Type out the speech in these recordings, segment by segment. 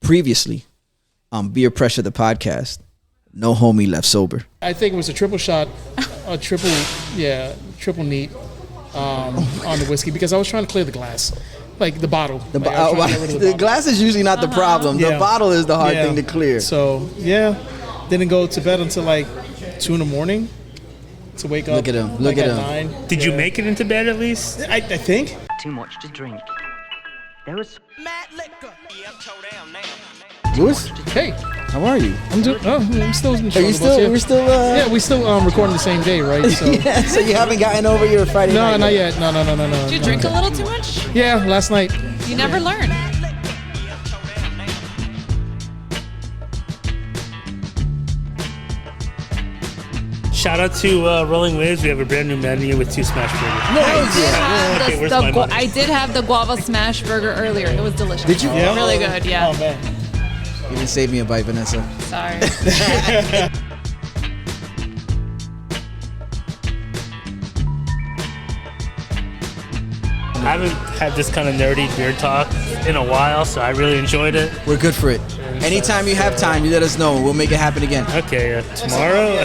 previously on Beer Pressure, the podcast, no homie left sober. I think it was a triple shot, triple neat on the whiskey because I was trying to clear the glass. Like the bottle. The glass is usually not the problem. The bottle is the hard thing to clear. So, didn't go to bed until like 2 a.m. to wake up. Look at him. Look at him. 9. Did you make it into bed at least? I think. Too much to drink. There was mad liquor. Lewis? Hey. How are you? I'm still in the show. Are you still? We're still. Yeah, we still recording the same day, right? So. Yeah, so you haven't gotten over your Friday night? No, not yet. No. Did you drink a little too much? Yeah, last night. You never learn. Shout out to Rolling Waves. We have a brand new menu with 2 smash burgers. I did have the guava smash burger earlier. It was delicious. Did you? Yeah. Really good, yeah. Oh, man. You didn't save me a bite, Vanessa. Sorry. I haven't had this kind of nerdy beer talk in a while, so I really enjoyed it. We're good for it. Anytime you have time, you let us know. We'll make it happen again. Okay, tomorrow?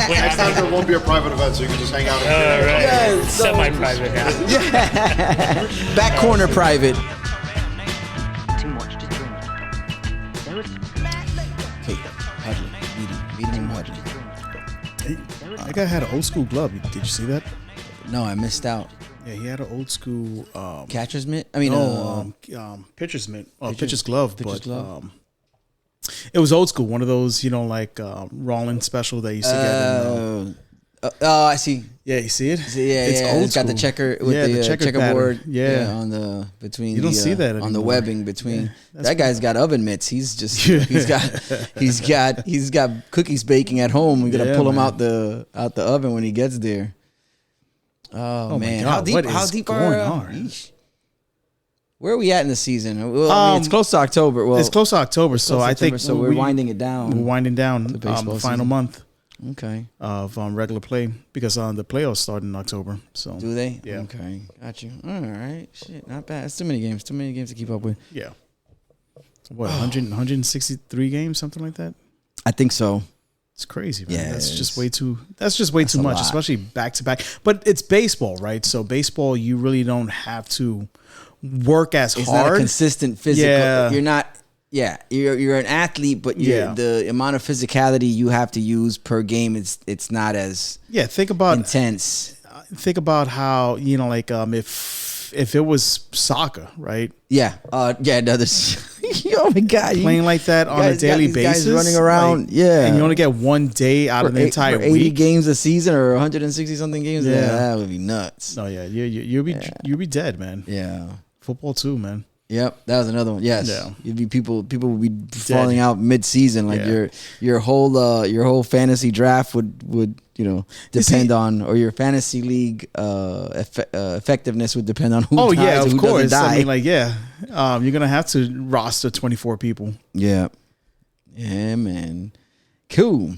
Next time there won't be a private event, so you can just hang out. All right. Yeah, Semi-private now. Back corner private. too much to drink. There was Okay, Hudley. Meet him, Hudley. That guy had an old school glove. Did you see that? No, I missed out. Yeah, he had an old school Catcher's mitt? I mean, pitcher's mitt. Pitcher's glove. Pitcher's but glove. it was old school. One of those, like Rollins special that you used to get. I see. Yeah, you see it? It's old. It's got the checker with the checkerboard. Pattern. Yeah, on the between. You don't see that on anymore. the webbing between. Yeah, that guy's got oven mitts. He's just he's got cookies baking at home. We gotta pull him out the oven when he gets there. Oh man, how deep are on? Where are we at in the season? Well, I mean, it's close to October. Well, it's close to October, so I think we're winding it down. We're winding down the final season. month. Okay. Of regular play because the playoffs start in October. So do they? Yeah. Okay, got you. All right, shit, not bad. It's too many games. Too many games to keep up with. Yeah. What 163 games, something like that? I think so. It's crazy, man. Yeah, that's just way too much, lot. especially back to back. But it's baseball, right? So baseball, you really don't have to work as It's hard. not a consistent physical. Yeah. You're not. Yeah, you're an athlete, but the amount of physicality you have to use per game, it's not as think about intense. Think about how if it was soccer, right? Yeah, oh my god, playing like that on a daily basis, guys running around, and you only get one day out of the entire 80 week. games a season or 160 something games. Yeah, that would be nuts. Oh yeah, you'll be dead, man. Yeah, football too, man. Yep, that was another one. Yes, Yeah. You'd be people would be falling out mid-season. Like your whole fantasy draft would depend on, or your fantasy league effectiveness would depend on who dies and who doesn't die. I mean, you're gonna have to roster 24 people. Yeah, man. Cool.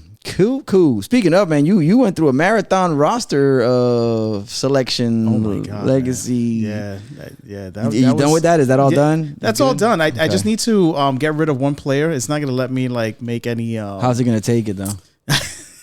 Speaking of, man, you went through a marathon roster selection. Oh my God, legacy. Man. Yeah. You done with that? Is that all done? That's all done. I just need to get rid of one player. It's not gonna let me make any. How's it gonna take it though?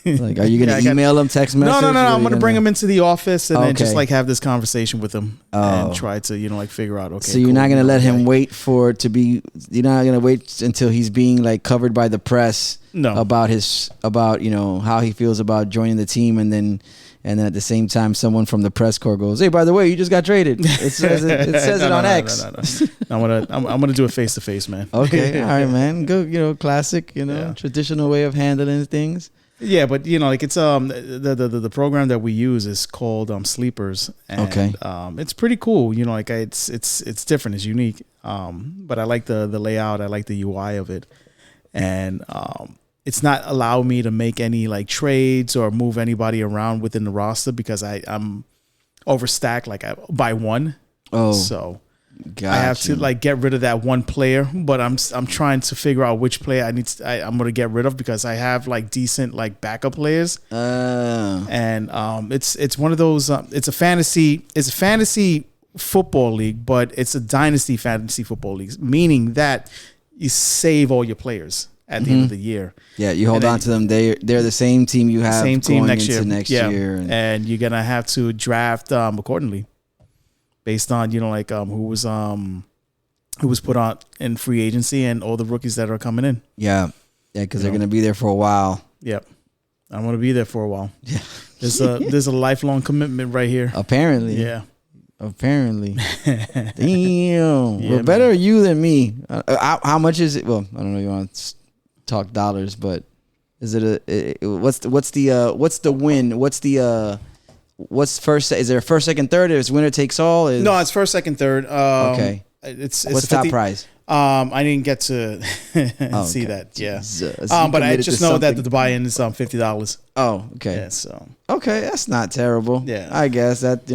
Like, are you gonna email him, text message? No. I'm gonna bring him into the office and then just have this conversation with him and try to figger out. Okay. So you're not gonna let him wait for it to be. You're not gonna wait until he's being covered by the press. No. About how he feels about joining the team, and then at the same time someone from the press corps goes, "Hey, by the way, you just got traded." It says it on X. No. I'm gonna do it face to face, man. Okay, all right, man. Go, classic, traditional way of handling things. Yeah, but it's the program that we use is called Sleepers. And, it's pretty cool. It's different. It's unique. But I like the layout. I like the UI of it, and it's not allowing me to make any trades or move anybody around within the roster because I'm overstacked by one. Oh, so I have to get rid of that one player, but I'm trying to figure out which player I'm gonna get rid of because I have decent backup players. And it's one of those it's a fantasy football league, but it's a dynasty fantasy football league, meaning that you save all your players at the end of the year. Yeah, you hold on to them. They're the same team you have same team going next into year. next Yeah. year. And you're gonna have to draft accordingly, based on who was put on in free agency and all the rookies that are coming in. Yeah, because they're gonna be there for a while. Yep, I'm gonna be there for a while. Yeah, there's a lifelong commitment right here. Apparently. Yeah. Apparently. Damn. Yeah, well, better you than me. How much is it? Well, I don't know. You want to talk dollars, but is it what's the win? What's first? Is there a first, second, third? Is winner takes all? No, it's first, second, third. Okay. It's what's top prize? I didn't get to see that. Yeah. Jesus. But I just know that the buy-in is $50. Oh, okay. Yeah. So. Okay, that's not terrible. Yeah. I guess that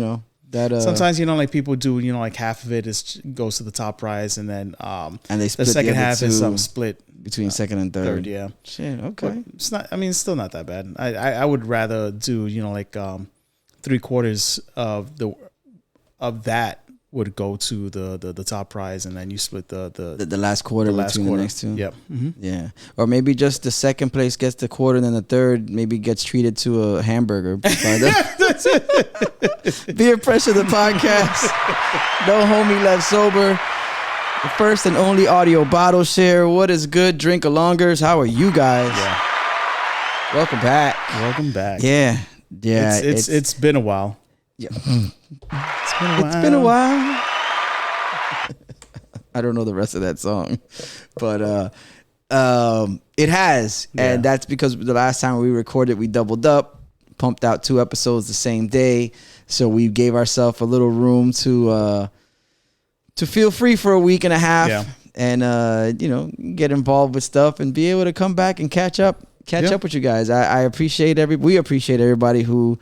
that sometimes like people do like half of it goes to the top prize, and then and they split the second other half is two split between second and third. Yeah. Shit. Okay. But it's not. I mean, it's still not that bad. I would rather do 3/4 of that would go to the top prize, and then you split the last quarter between the next two. Yep. Mm-hmm. Yeah. Or maybe just the second place gets the quarter, and then the third maybe gets treated to a hamburger. Beer Pressure, the podcast. No homie left sober. The first and only audio bottle share. What is good? Drink alongers. How are you guys? Yeah. Welcome back. Welcome back. Yeah. Yeah. It's been a while. Yeah. It's been a while. I don't know the rest of that song, but it has, and that's because the last time we recorded, we doubled up, pumped out 2 episodes the same day, so we gave ourselves a little room to feel free for a week and a half, and get involved with stuff and be able to come back and catch up with you guys. I appreciate we appreciate everybody who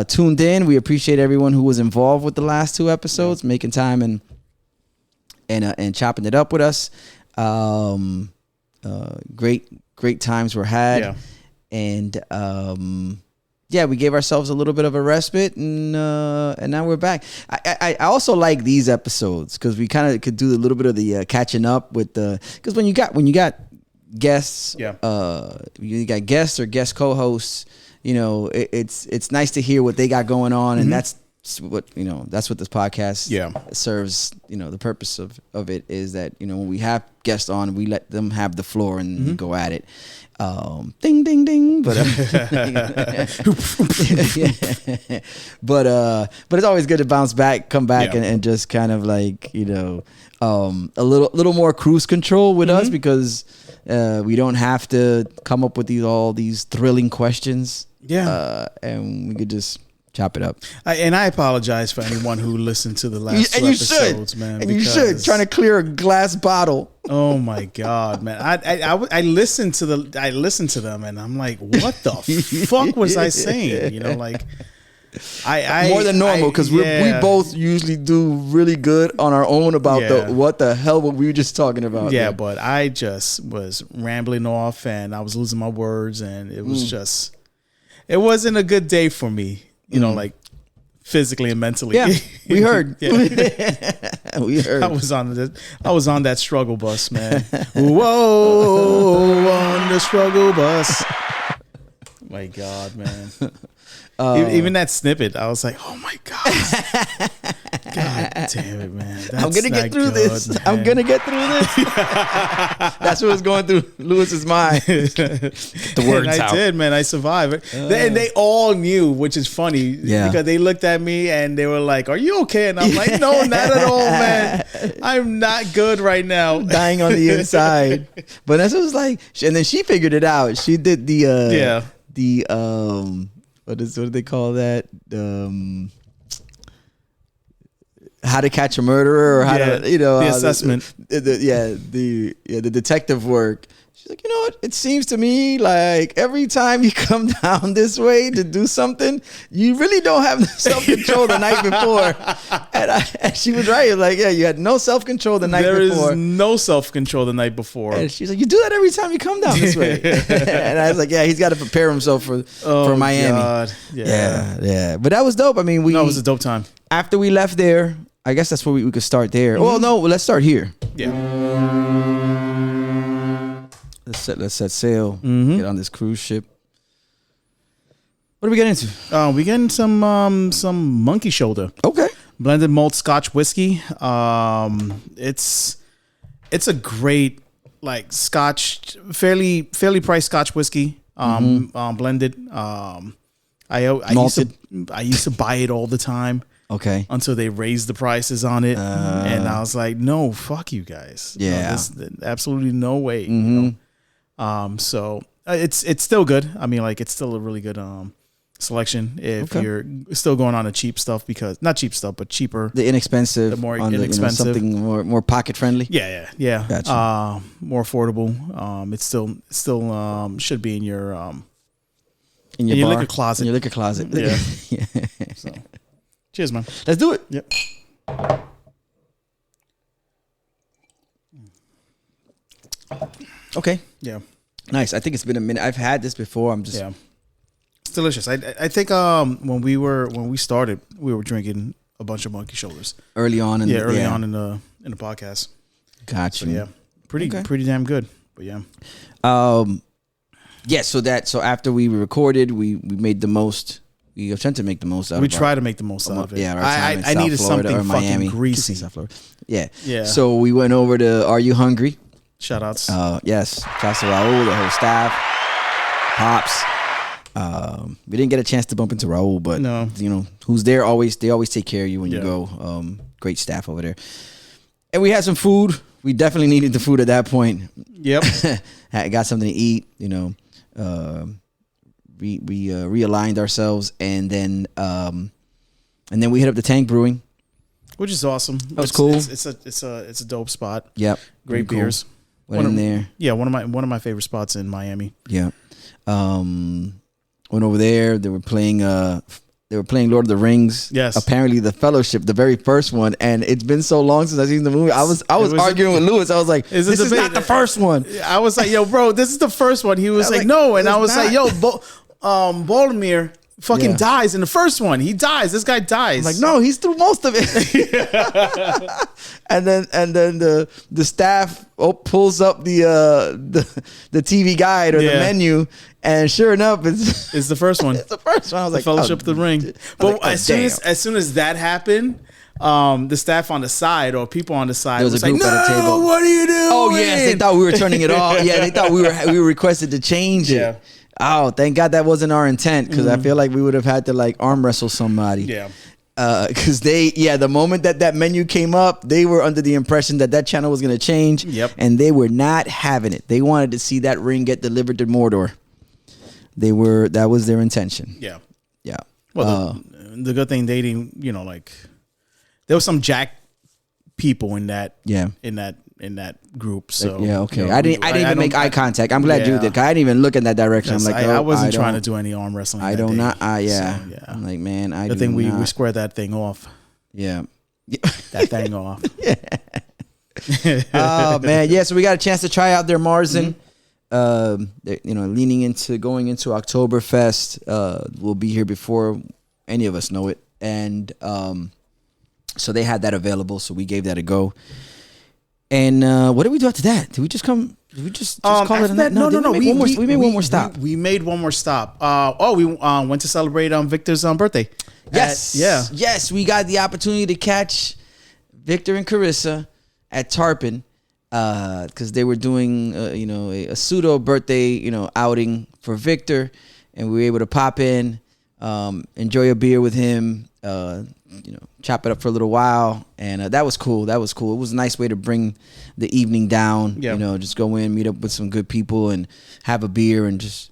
tuned in. We appreciate everyone who was involved with the last 2 episodes, making time and chopping it up with us. Great times were had, and we gave ourselves a little bit of a respite, and now we're back. I also like these episodes because we kind of could do a little bit of the catching up with because when you got guests, you got guests or guest co-hosts. It's nice to hear what they got going on, and that's what this podcast serves. The purpose of it is that when we have guests on, we let them have the floor and go at it. Ding ding ding, but but it's always good to bounce back, come back, and just kind of like a little more cruise control with us, because we don't have to come up with all these thrilling questions. And we could just chop it up. And I apologize for anyone who listened to the last 2 episodes, man. And you should. Trying to clear a glass bottle. Oh my God, man! I listened to them, and I'm like, what the fuck was I saying? More than normal, because we both usually do really good on our own about what the hell were we just talking about. Yeah, but I just was rambling off, and I was losing my words, and it was just. It wasn't a good day for me, like physically and mentally. Yeah, we heard. We heard. I was on that struggle bus, man. Whoa, on the struggle bus. My God, man. Even that snippet, I was like, oh my God. God damn it, man. I'm going to get through this. Man. I'm going to get through this. That's what was going through Lewis's mind. The words out. I did, man. I survived. And they all knew, which is funny. Because they looked at me and they were like, are you okay? And I'm like, no, not at all, man. I'm not good right now. Dying on the inside. But that's what it was like. And then she figured it out. She did what do they call that? How to catch a murderer, or how to the assessment. The detective work. She's like, what? It seems to me like every time you come down this way to do something, you really don't have self-control the night before. And she was right. Like, you had no self-control the night before. There is no self-control the night before. And she's like, you do that every time you come down this way. And I was like, he's got to prepare himself for Miami. God. Yeah. But that was dope. I mean, it was a dope time. After we left there, I guess that's where we could start there. Well, no, let's start here. Yeah. Let's set sail. Get on this cruise ship. What do we get into? We getting some monkey shoulder. Okay. Blended malt Scotch whiskey. It's a great like Scotch, fairly priced Scotch whiskey. Blended. I used to buy it all the time. Okay. Until they raised the prices on it, and I was like, no, fuck you guys. Yeah. Absolutely no way. You know? So it's still good. I mean, like it's still a really good selection if you're still going on the cheap stuff, because not cheap stuff, but cheaper, the inexpensive, the more inexpensive, something more pocket friendly. Yeah. Gotcha. More affordable. It's still should be in your in your liquor closet. In your liquor closet. Yeah. Yeah. So, cheers, man. Let's do it. Yep. Okay. Yeah. Nice. I think it's been a minute. I've had this before. I'm just It's delicious. I think when we started, we were drinking a bunch of monkey shoulders early on in the podcast. Gotcha. So, yeah. Pretty damn good. But yeah. Yeah, so after we recorded, we made the most. We attempted to make the most out of it. We try to make the most out of it. Yeah, our time in South needed Florida something or Miami. fucking greasy. South Florida. Yeah. Yeah. So we went over to Are You Hungry? Shout outs. Yes. Shouts to Raul, the whole staff, Pops. We didn't get a chance to bump into Raul, but you know, who's there they always take care of you when you go. Great staff over there. And we had some food. We definitely needed the food at that point. Yep. Got something to eat, you know. We realigned ourselves, and then we hit up the Tank Brewing, which is awesome. That was cool. It's a dope spot. Yep, great beers. Went in there. Yeah, one of my favorite spots in Miami. Yeah, went over there. They were playing Lord of the Rings. Yes. Apparently the Fellowship, the very first one, and it's been so long since I've seen the movie. I was arguing with Lewis. I was like, "This is not the first one." I was like, "Yo, bro, this is the first one." He was like, "No," and I was like, "Yo, Baltimore fucking dies in the first one. He dies. This guy dies." I'm like, no, he's through most of it. and then the staff pulls up the TV guide or the menu, and sure enough, it's the first one. It's the first one. I was like, Fellowship of the Ring. But as soon as that happened, the staff on the side or people on the side was a group like, at a table. What are you doing? Oh yes, they thought we were turning it off. Yeah, they thought we were requested to change it. Oh, thank God that wasn't our intent, because I feel like we would have had to like arm wrestle somebody. Yeah. Because the moment that menu came up, they were under the impression that channel was going to change. Yep. And they were not having it. They wanted to see that ring get delivered to Mordor. That was their intention. Yeah. Yeah. Well, the good thing they didn't, you know, like there was some jack people in that. Yeah. In that group, so yeah, okay. You know, I didn't even make eye contact. I'm glad you did. I didn't even look in that direction. Yes, I'm like, I wasn't trying to do any arm wrestling. I don't not. Yeah. So, yeah. I'm like, man, I think we squared that thing off. Yeah. That thing off. Yeah. Oh man, yeah. So we got a chance to try out their Marzen. You know, leaning into going into Oktoberfest. We'll be here before any of us know it, and so they had that available. So we gave that a go. And what did we do after that? Did we just come? Did we just call it a night? No. We made one more stop. We made one more stop. We went to celebrate Victor's birthday. Yes. Yes, we got the opportunity to catch Victor and Carissa at Tarpon because they were doing a pseudo birthday outing for Victor, and we were able to pop in, enjoy a beer with him. Chop it up for a little while, and that was cool. It was a nice way to bring the evening down. Yeah. Just go in, meet up with some good people, and have a beer, and just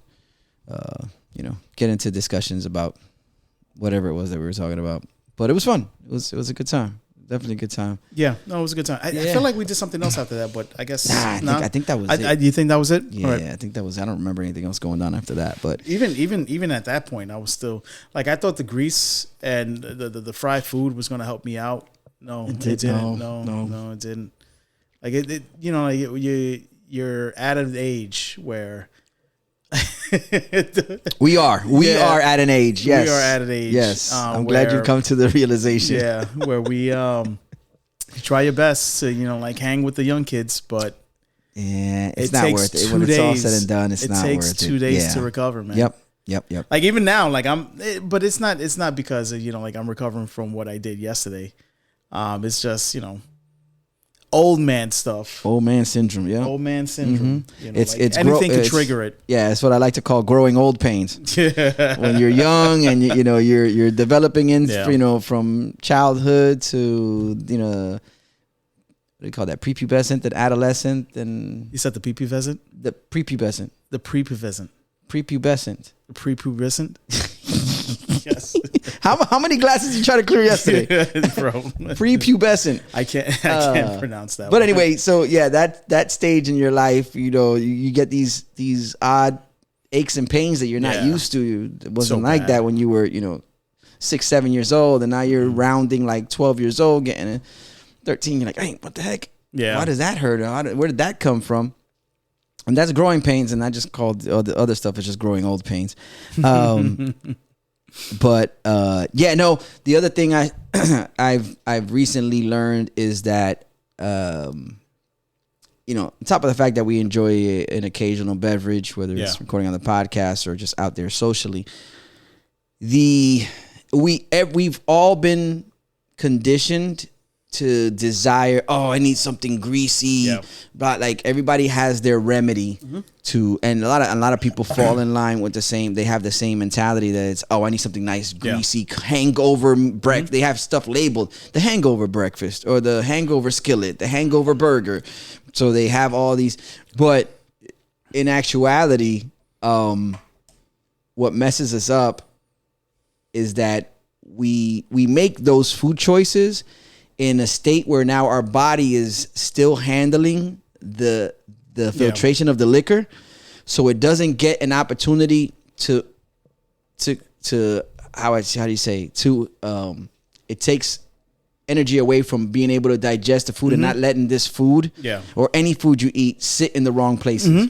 get into discussions about whatever it was that we were talking about. But it was fun. It was a good time. Definitely a good time. Yeah, no, it was a good time. I feel like we did something else after that, but I guess I think that was it. You think that was it? Yeah, right. I think that was. I don't remember anything else going on after that. But even at that point, I was still like, I thought the grease and the fried food was going to help me out. No, it didn't. No, it didn't. Like you're at an age where We are at an age. Yes, we are at an age. Yes, I'm glad you come to the realization. Yeah, where we you try your best to like hang with the young kids, but yeah, it's not worth it. When it's all said and done, it's not worth it. It takes 2 days to recover, man. Yep. Like even now, like but it's not because like I'm recovering from what I did yesterday. It's just old man stuff. Old man syndrome, yeah. Old man syndrome. It's anything can trigger it. Yeah, it's what I like to call growing old pains. When you're young and you're developing from childhood to what do you call that? Prepubescent and adolescent and you said the prepubescent? The prepubescent. The prepubescent. Prepubescent. Prepubescent. Yes. How many glasses did you try to clear yesterday? Bro. Prepubescent. I can't pronounce that. But anyway, so yeah, that stage in your life, you get these odd aches and pains that you're not used to. It wasn't like that when you were 6, 7 years old, and now you're rounding like 12 years old, getting 13. You're like, hey, what the heck? Yeah. Why does that hurt? Where did that come from? And that's growing pains, and I just called the other stuff is just growing old pains. But the other thing I've recently learned is that on top of the fact that we enjoy an occasional beverage, whether it's recording on the podcast or just out there socially, we've all been conditioned to desire, I need something greasy, but like everybody has their remedy to, and a lot of people fall in line with they have the same mentality that it's, I need something nice, greasy, hangover breakfast. They have stuff labeled the hangover breakfast or the hangover skillet, the hangover burger. So they have all these, but in actuality, what messes us up is that we make those food choices in a state where now our body is still handling the filtration of the liquor, so it doesn't get an opportunity to how do you say it takes energy away from being able to digest the food and not letting this food or any food you eat sit in the wrong places.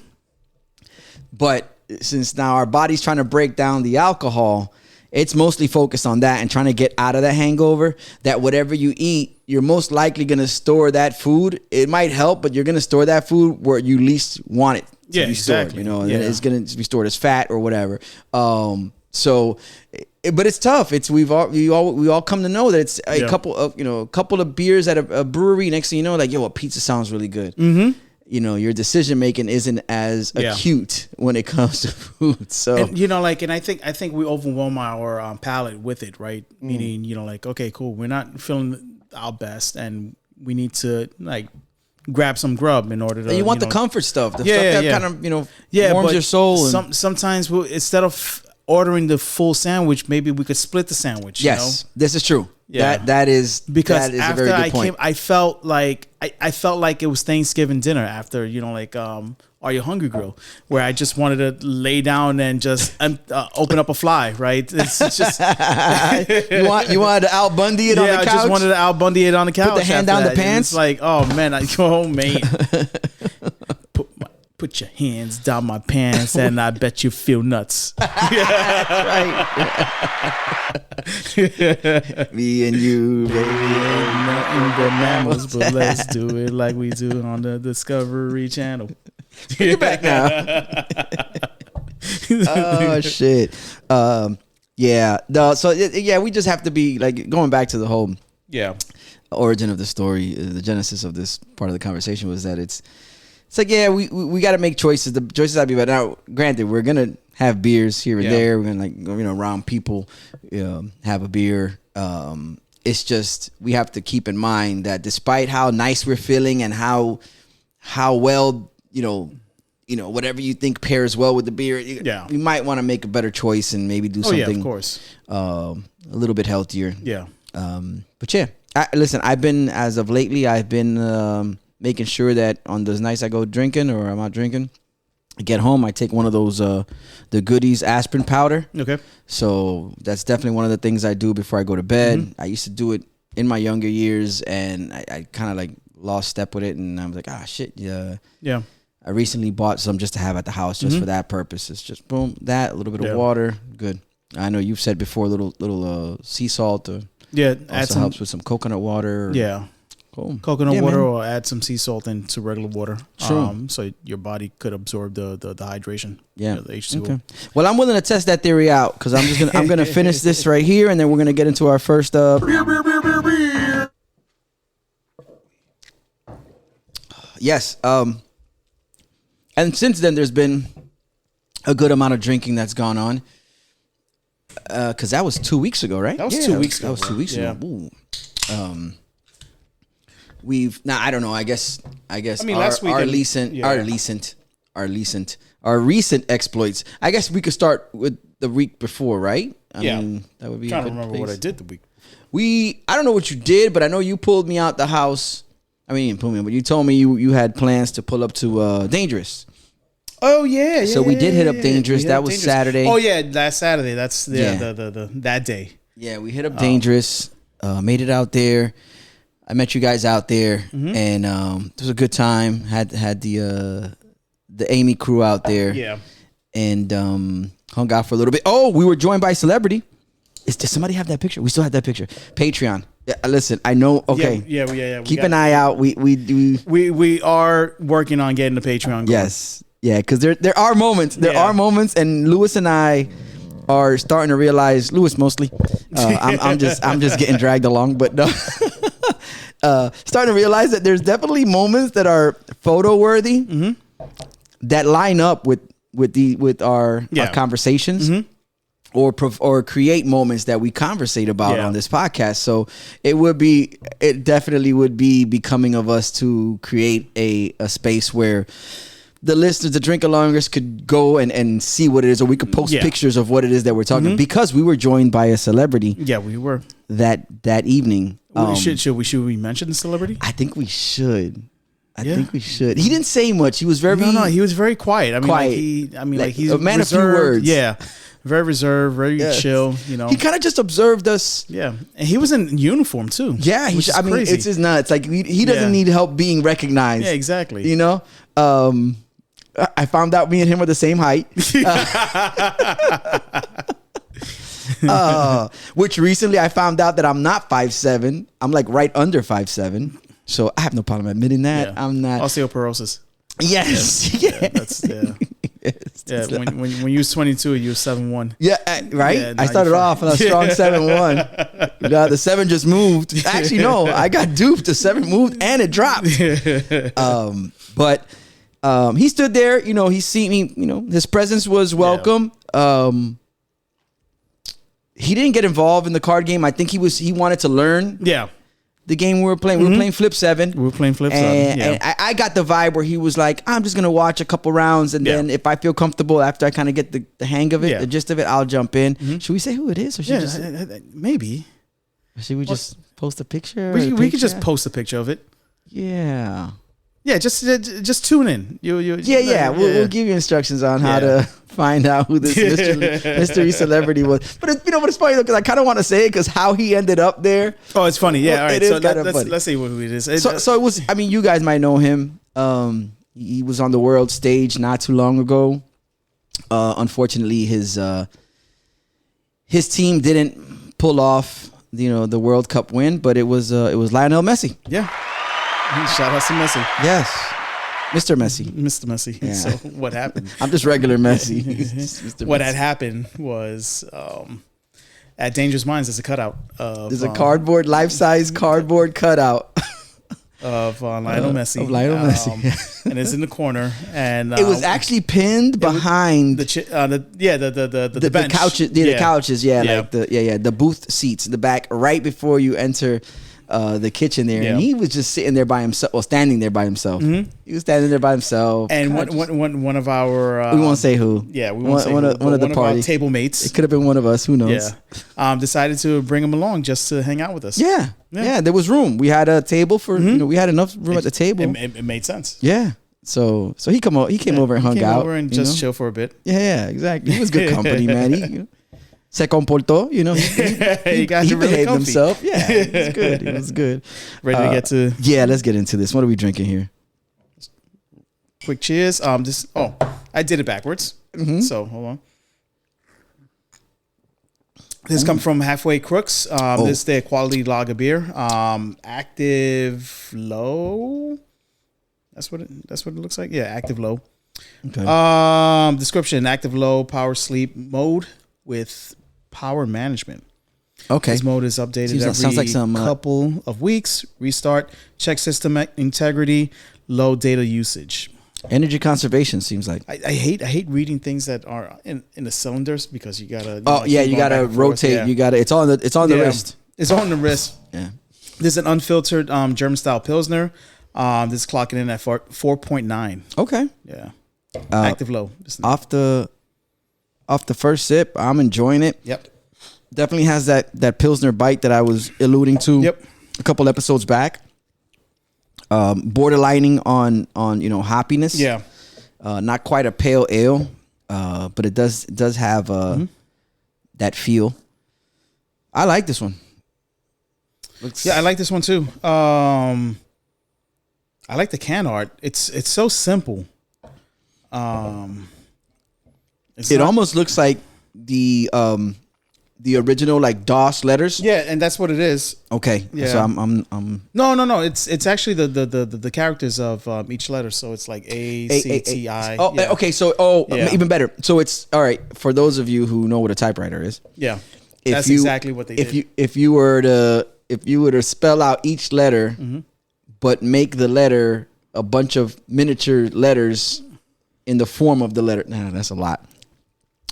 But since now our body's trying to break down the alcohol, it's mostly focused on that and trying to get out of the hangover, that whatever you eat, you're most likely going to store that food. It might help, but you're going to store that food where you least want it to be stored. It's going to be stored as fat or whatever. But it's tough. We all come to know that it's a couple of beers at a brewery. Next thing you know, like, a pizza sounds really good. Your decision making isn't as acute when it comes to food. So and, I think we overwhelm our palate with it, right? Meaning, okay, cool, we're not feeling our best, and we need to grab some grub in order to. You want the comfort stuff, stuff that kind of warms your soul. Sometimes instead of ordering the full sandwich, maybe we could split the sandwich. Yes, this is true. Yeah, that is because after a very good point. I felt like it was Thanksgiving dinner after Are You Hungry Grill, where I just wanted to lay down and just open up a fly. Right? It's just you wanted to Al Bundy it on the couch. I just wanted to Al Bundy it on the couch. Put the hand down the pants. It's like, man. Put your hands down my pants, and I bet you feel nuts. Right. Me and you, baby, ain't nothing but mammals, but let's do it like we do on the Discovery Channel. You're back now. Oh shit. We just have to be going back to the whole origin of the story. The genesis of this part of the conversation was that it's like, we got to make choices. The choices have to be better. Now, granted, we're gonna have beers here and there. We're gonna around people, have a beer. It's just we have to keep in mind that despite how nice we're feeling and how well whatever you think pairs well with the beer, you might want to make a better choice and maybe do something, of course, a little bit healthier. Listen, I've been as of lately, I've been making sure that on those nights I go drinking or I'm out drinking, I get home, I take one of those the Goodies aspirin powder. Okay. So that's definitely one of the things I do before I go to bed. I used to do it in my younger years, and I kind of lost step with it, and I was like, shit, yeah. I recently bought some just to have at the house, just for that purpose. It's just boom, that a little bit of water, good. I know you've said before, little sea salt. Add some, helps with some coconut water. Cool. Coconut water, or add some sea salt into regular water. True. So your body could absorb the hydration. Yeah. The H2O. Okay. Well, I'm willing to test that theory out because I'm gonna finish this right here, and then we're gonna get into our first. Yes. And since then, there's been a good amount of drinking that's gone on. Because that was 2 weeks ago, right? That was 2 weeks ago. That was 2 weeks ago. Ooh. We've now. I don't know. I guess. Last week Our recent exploits. I guess we could start with the week before, right? I mean, that would be. I'm trying to remember what I did the week. I don't know what you did, but I know you pulled me out the house. I mean, you didn't pull me, but you told me you had plans to pull up to Dangerous. Oh yeah. So we did hit up Dangerous. That was Saturday. Oh yeah, last Saturday. That's the that day. Yeah, we hit up Dangerous. Made it out there. I met you guys out there, and it was a good time. Had the Amy crew out there. Yeah, and hung out for a little bit. Oh, we were joined by a celebrity. Does somebody have that picture? We still have that picture. Patreon. Yeah, listen, I know. Okay. Yeah. Keep an eye out. We are working on getting the Patreon going. Yes. Yeah, because there are moments. There are moments, and Lewis and I are starting to realize. Lewis mostly. I'm just getting dragged along, but no. Starting to realize that there's definitely moments that are photo worthy that line up with our conversations. Or create moments that we conversate about on this podcast. So it definitely would be becoming of us to create a space where the listeners, the drink alongers, could go and see what it is, or we could post pictures of what it is that we're talking because we were joined by a celebrity. Yeah, we were that evening. Should we mention the celebrity? I think we should. I think we should. He didn't say much. He was very he was very quiet. I mean, quiet. He's a man reserved. of few words. Yeah. Very reserved, very chill, you know. He kind of just observed us. Yeah. And he was in uniform too. Yeah, it's just nuts. Like he doesn't need help being recognized. Yeah, exactly. You know? I found out me and him are the same height. Which recently I found out that I'm not 5'7". I'm like right under 5'7". So I have no problem admitting that. Yeah. I'm not. Osteoporosis. Yes. Yeah. That's when you was 22, you were 7'1". Yeah, right. Yeah, I started off on a strong 7'1". The 7 just moved. Actually, no, I got duped. The 7 moved and it dropped. But he stood there. You know, he seen me. You know, his presence was welcome. Yeah. He didn't get involved in the card game. I think he wanted to learn. Yeah. The game we were playing. We were playing Flip 7. We were playing Flip 7. And I got the vibe where he was like, I'm just going to watch a couple rounds. And then if I feel comfortable after I kind of get the hang of it, the gist of it, I'll jump in. Should we say who it is? Or should maybe. Or should we just post a picture? We could just post a picture of it. Yeah. Yeah, just tune in. We'll give you instructions on how to find out who this mystery celebrity was. But you know what? It's funny though, because I kind of want to say it because how he ended up there. Oh, it's funny. Yeah, all right. So funny. Let's see who it is. So it was. I mean, you guys might know him. He was on the world stage not too long ago. Unfortunately, his team didn't pull off the World Cup win, but it was Lionel Messi. Yeah. Shout out to Messi. Yes. Mr. Messi. Mr. Messi. Yeah. So what happened? I'm just regular Messi. Mr. What Messi. had happened was at Dangerous Minds there's a cutout of there's a life-size cardboard cutout of Lionel Messi. Of Lionel Messi. And it's in the corner, and it was actually pinned behind the bench. Couches. The couches. Like the booth seats in the back, right before you enter the kitchen there, and he was just sitting there by himself, or standing there by himself. He was standing there by himself. And one of our we won't say who. Yeah, we won't say one of the party table mates. It could have been one of us. Who knows? Yeah. Decided to bring him along just to hang out with us. Yeah. There was room. We had a table for we had enough room at the table. It made sense. Yeah. So he came over and hung out. Over and just chill for a bit. Yeah, exactly. He was good company, man. He se comportó, he behaved himself. Yeah, it was good. Ready to get to... Yeah, let's get into this. What are we drinking here? quick cheers. I did it backwards. So hold on. This comes from Halfway Crooks. This is their quality lager beer. Active low. That's what it looks like. Yeah, active low. Okay. Description: active low power sleep mode with power management. Okay. This mode is updated every couple of weeks. Restart. Check system integrity. Low data usage. Energy conservation seems like. I hate reading things that are in the cylinders because you gotta. You gotta rotate. Yeah. You gotta. It's on the wrist. It's on the wrist. Yeah. This is an unfiltered German style Pilsner. This is clocking in at 4.9. Okay. Yeah. Active low. Off the first sip, I'm enjoying it. Yep. Definitely has that Pilsner bite that I was alluding to. Yep. A couple episodes back. Borderlining on hoppiness. Yeah. Not quite a pale ale, but it does have that feel. I like this one. I like this one too. I like the can art. It's so simple. It almost looks like the original like DOS letters. Yeah, and that's what it is. Okay. Yeah. So I'm No. It's actually the characters of each letter. So it's like A C T I. Oh, yeah. Okay. So even better. So it's all right for those of you who know what a typewriter is. Yeah. That's exactly what they did. If you were to spell out each letter, but make the letter a bunch of miniature letters in the form of the letter. Nah, that's a lot.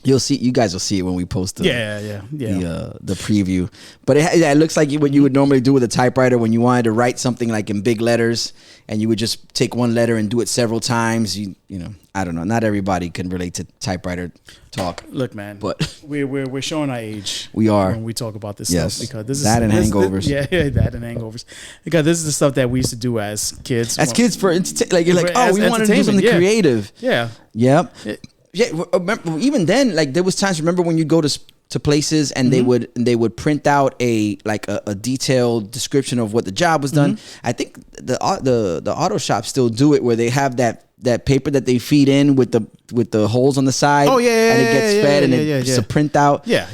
You guys will see it when we post the preview. But it looks like what you would normally do with a typewriter when you wanted to write something like in big letters, and you would just take one letter and do it several times. You know, I don't know. Not everybody can relate to typewriter talk. Look, man, but we're showing our age. We are when we talk about this stuff because this is that and hangovers. That and hangovers. Because this is the stuff that we used to do as kids. As kids for like you're like, oh, we wanted to do something creative. Yeah. Yep. Yeah, remember, even then, like there was times. Remember when you go to places and they would print out a detailed description of what the job was done. I think the auto shops still do it where they have that paper that they feed in with the holes on the side. Oh yeah, and it gets fed and it's a printout. Yeah.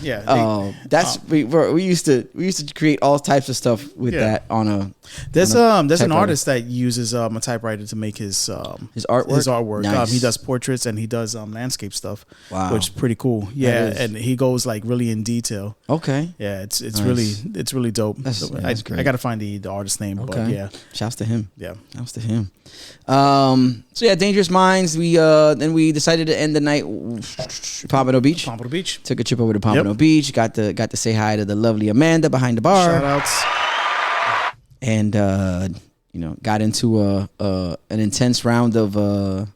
We used to create all types of stuff with that on a. There's an artist that uses a typewriter to make his artwork. Nice. He does portraits and he does landscape stuff. Wow, which is pretty cool. Yeah, and he goes like really in detail. Okay. Yeah, it's really dope. That's great. I gotta find the artist name. Okay. But yeah, shouts to him. Yeah, shouts to him. So yeah, Dangerous Minds. We then we decided to end the night Pompano Beach. Took a trip over to Pompano Beach. Got to say hi to the lovely Amanda behind the bar. Shout outs. And got into an intense round of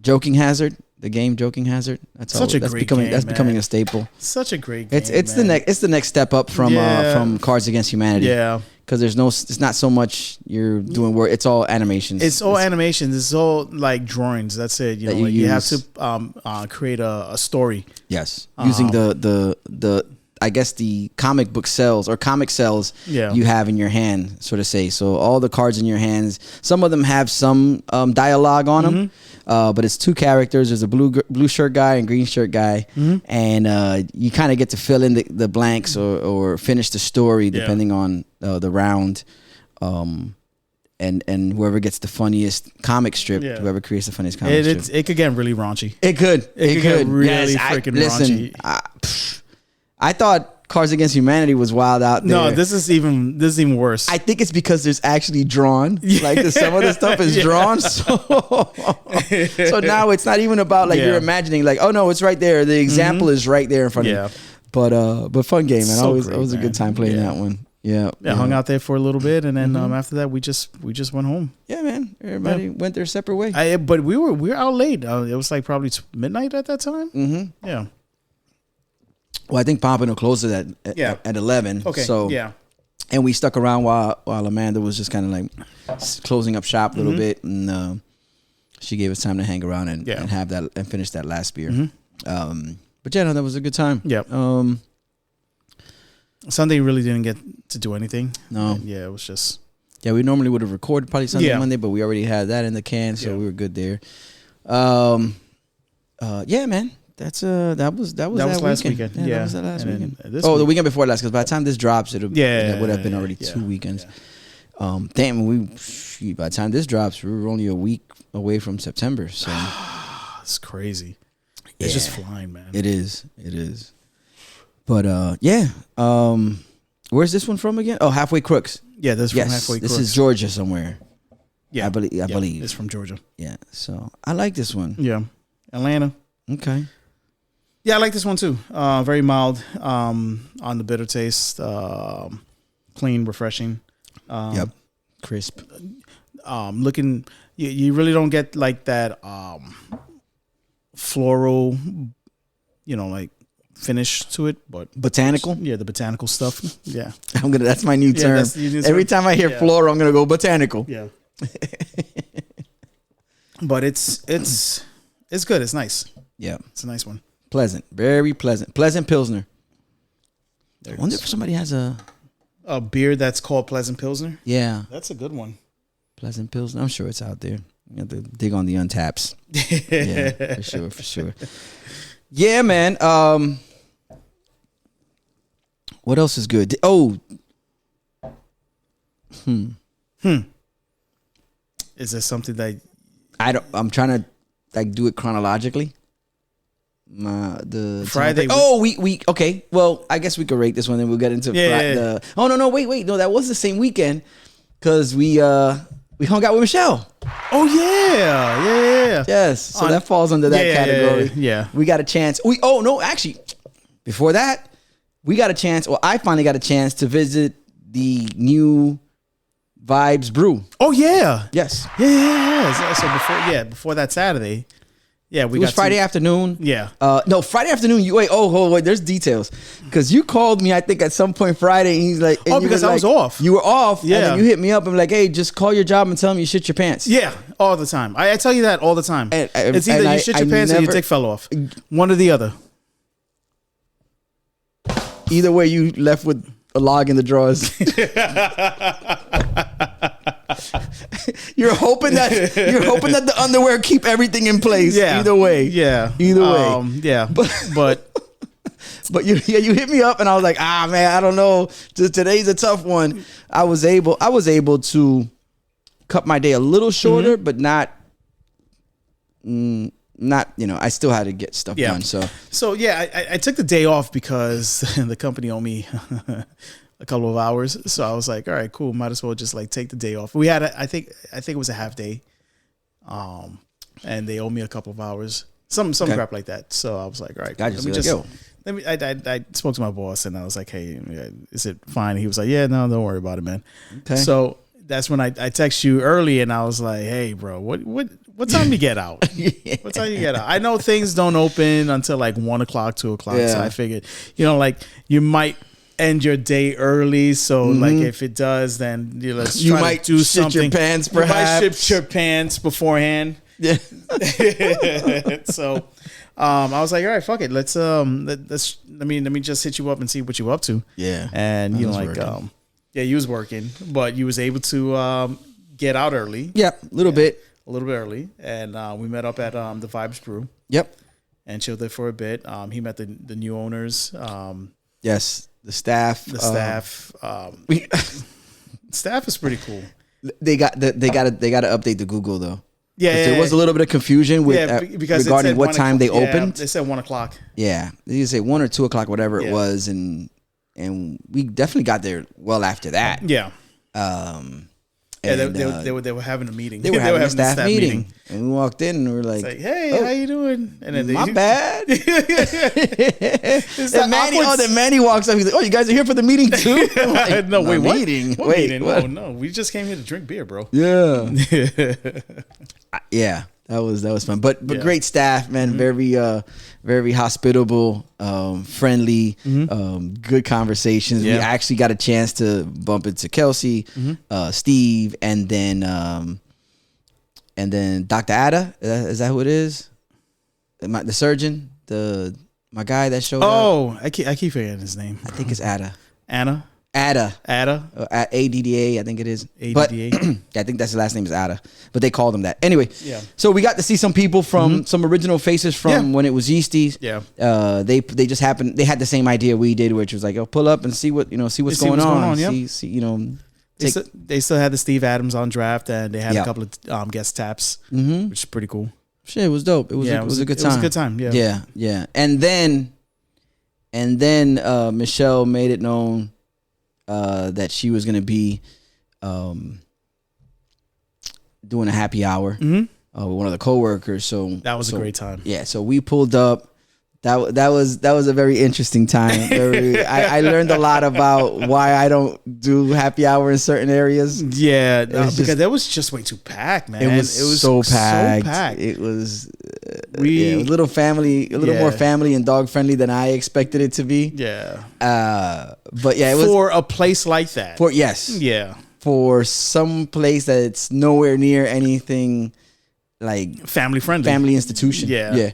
Joking Hazard. The game Joking Hazard. That's becoming a staple. Such a great game. It's the next step up from Cards Against Humanity. Yeah. Because it's not so much you're doing work. It's all animations. It's all animations. It's all like drawings. That's it. You have to create a story. Yes, using the I guess the comic book cells or comic cells you have in your hand, so to say. So all the cards in your hands. Some of them have some dialogue on them. But it's two characters. There's a blue shirt guy and green shirt guy, and you kind of get to fill in the blanks or finish the story depending on the round, and whoever gets the funniest comic strip, whoever creates the funniest comic strip. It could get really raunchy. It could get really freaking raunchy. I thought Cards Against Humanity was wild out there. No, this is even worse. I think it's because there's actually drawn. Like some of the stuff is drawn. So now it's not even about like you're imagining like, oh no, it's right there. The example is right there in front of you. But fun game, man. It was a good time playing that one. Yeah. Hung out there for a little bit, and then after that we just went home. Yeah, man. Everybody went their separate way. But we were out late. It was like probably midnight at that time. Yeah. Well, I think Pompano closed it at 11. Okay. So and we stuck around while Amanda was just kind of like closing up shop a little bit, and she gave us time to hang around and have that and finish that last beer. But yeah, no, that was a good time. Yeah. Sunday really didn't get to do anything. No. It was just. Yeah, we normally would have recorded probably Sunday, Monday, but we already had that in the can, so we were good there. Yeah, man. That was that last weekend. weekend. Yeah, that was the last and weekend. then this The week- weekend before last, because by the time this drops, it would have been already yeah, 2 weekends. yeah. By the time this drops, we're only a week away from September. So It's crazy. It's just flying, man. it is. But yeah. Where's this one from again? Oh, Halfway Crooks. Yeah, this is from Yes, Halfway this Crooks. is Georgia somewhere. Yeah, I believe. it's from Georgia. Yeah, so I like this one. Yeah, Atlanta. Okay. Yeah, I like this one too. Very mild on the bitter taste. Clean, refreshing. Yep. Crisp. Looking, you really don't get like that floral, like finish to it, but Botanical. yeah, the botanical stuff. Yeah, That's my new term. that's the new Every term. time I hear floral, I'm gonna go botanical. yeah. But it's good. It's nice. Yeah. It's a nice one. Pleasant. Very pleasant. Pleasant Pilsner. There I it wonder is. if somebody has a beer that's called Pleasant Pilsner. yeah. That's a good one. Pleasant Pilsner. I'm sure it's out there. You have to dig on the untaps. Yeah, for sure. Yeah, man. What else is good? Is there something that I'm trying to do it chronologically. The Friday. we okay. Well, I guess we could rate this one, and we'll get into Yeah. Oh no, wait, no, that was the same weekend because we hung out with Michelle. Oh yeah. Yes, so that falls under that category. Yeah. We got a chance. Actually, before that, we got a chance. Well, I finally got a chance to visit the new Vibes Brew. Oh yeah. Yes, Yeah. So before that Saturday, we it was Friday afternoon. Yeah. No, Friday afternoon. Wait. There's details because you called me. I think at some point Friday, and he's like, and you because were I was like- off. You were off. Yeah. And then you hit me up and like, hey, just call your job and tell them you shit your pants. Yeah, all the time. I tell you that all the time. It's either and you shit your pants or your never- dick fell off. One or the other. Either way, you left with a log in the drawers. You're hoping that the underwear keep everything in place. Yeah. Either way. Yeah. Either way. Yeah. But But you hit me up and I was like, man, I don't know. Today's a tough one. I was able to cut my day a little shorter, but not. I still had to get stuff done. So I took the day off because the company owed me a couple of hours. So I was like, all right, cool. Might as well just like take the day off. We had I think it was a half day. And they owed me a couple of hours. Some crap like that. So I was like, all right, cool. I spoke to my boss and I was like, hey, is it fine? He was like, yeah, no, don't worry about it, man. Okay. So that's when I text you early and I was like, hey, bro, what time you get out? What time you get out? I know things don't open until like 1 o'clock, 2 o'clock. Yeah. So I figured, like you might end your day early. So like if it does, then let's You try might to do shit something. your pants, You might perhaps. shit your pants beforehand. Yeah. So I was like, all right, fuck it. Let me just hit you up and see what you're up to. Yeah. And you was like working. you was working, but you was able to get out early. Yeah, a little bit. A little bit early. And we met up at the Vibes Brew Yep. and chilled there for a bit. He met the new owners, Yes. The staff. staff. Staff is pretty cool. They got to update the Google though. Yeah, There was a little bit of confusion with because it regarding said what 1 time they o'clock. opened. They said 1 o'clock. Yeah, they say 1 or 2 o'clock, whatever it Yeah. was, and we definitely got there well after that. Yeah. And, they were having a meeting. They were having a staff meeting, and we walked in and we were like, It's like, hey, how you doing? And then my bad. It's And then Manny walks up. He's like, "Oh, you guys are here for the meeting too?" I'm like, no, wait, what? Meeting? What Wait, meeting? what? No, we just came here to drink beer, bro. Yeah, yeah, that was fun. But Yeah. great staff, man. Very hospitable, friendly, good conversations. We Yeah. actually got a chance to bump into Kelsey, Steve, and then Dr. Ada. Is that who it is? The surgeon, my guy that showed up. Oh, I keep forgetting his name. I think it's Ada. Anna. Ada. ADDA, I think it is. ADDA. But I think that's the last name is Ada. But they called him that. Anyway, Yeah. so we got to see some people from some original faces from when it was Yeasties. Yeah. They just happened. They had the same idea we did, which was like, oh, pull up and see what see what's going on. Yep. See. They still had the Steve Adams on draft, and they had a couple of guest taps, which is pretty cool. Shit, it was dope. It was a good time. It was a good time. Yeah. Yeah. And then Michelle made it known that she was gonna be doing a happy hour with one of the coworkers. So that was a great time. Yeah. So we pulled up. That was a very interesting time. I learned a lot about why I don't do happy hour in certain areas. Yeah, because that was just way too packed, man. It was so packed. It was it was a little more family and dog friendly than I expected it to be. Yeah. But yeah, it was for a place like that. For some place that's nowhere near anything like family friendly, family institution. Yeah.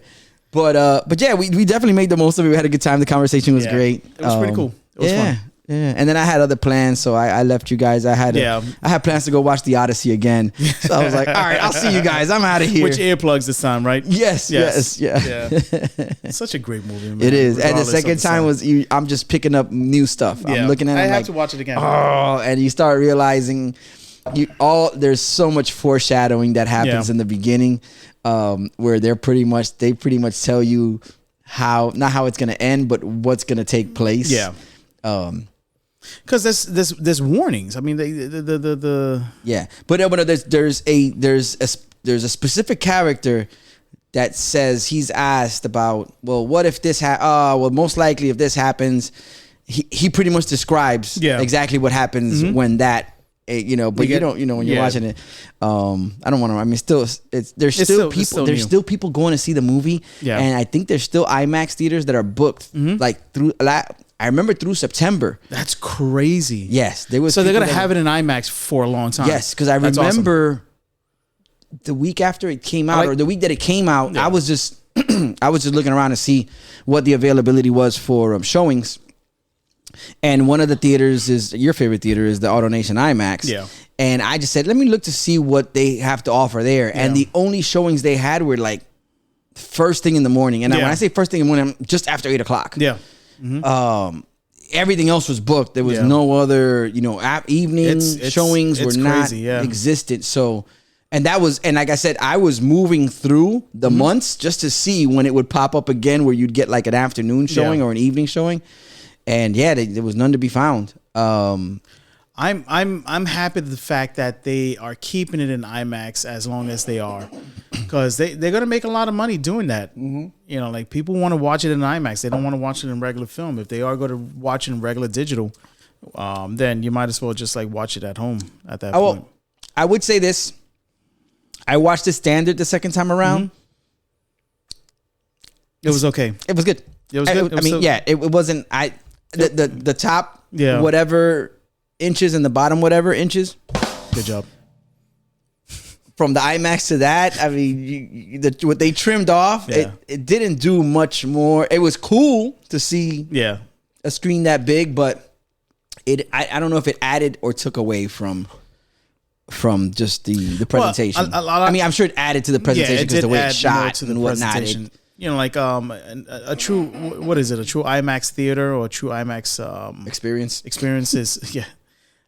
But yeah, we definitely made the most of it. We had a good time. The conversation was great. It was pretty cool. It was fun. Yeah. And then I had other plans, so I left you guys. I had plans to go watch The Odyssey again. So I was like, all right, I'll see you guys. I'm out of here. Which earplugs this time, right? Yes. Yeah. It's such a great movie, man. It is. And the second time was I'm just picking up new stuff. I'm looking at it. I have to watch it again. Oh, and you start realizing there's so much foreshadowing that happens in the beginning. Where they pretty much tell you not how it's gonna end, but what's gonna take place. Yeah. Because there's warnings. I mean, but there's a specific character that says he's asked about, well, what if this most likely if this happens, he pretty much describes exactly what happens when that. But you don't when you're watching it. I don't want to. I mean, there's still people going to see the movie, and I think there's still IMAX theaters that are booked like through. I remember through September. That's crazy. Yes, there was. So they're gonna have it in IMAX for a long time. Yes, because I remember the week after it came out, or the week that it came out, I was just looking around to see what the availability was for showings. And one of the theaters is your favorite theater is the AutoNation IMAX. Yeah. And I just said, let me look to see what they have to offer there. Yeah. And the only showings they had were like first thing in the morning. And when I say first thing in the morning, just after 8:00. Yeah. Mm-hmm. Everything else was booked. There was no other, evening showings were not existed. So, and like I said, I was moving through the months just to see when it would pop up again, where you'd get like an afternoon showing or an evening showing. And there was none to be found. I'm happy with the fact that they are keeping it in IMAX as long as they are, because they're gonna make a lot of money doing that. Mm-hmm. Like people want to watch it in IMAX. They don't want to watch it in regular film. If they are going to watch it in regular digital, then you might as well just like watch it at home at that point. I would say this. I watched the standard the second time around. Mm-hmm. It was okay. It was good. It was good. It wasn't. The top whatever inches and the bottom whatever inches. Good job. From the IMAX to that, I mean, what they trimmed off, it didn't do much more. It was cool to see a screen that big, but I don't know if it added or took away from just the presentation. Well, I'm sure it added to the presentation because the way it's shot and whatnot. Like a true, what is it? A true IMAX theater or a true IMAX experience is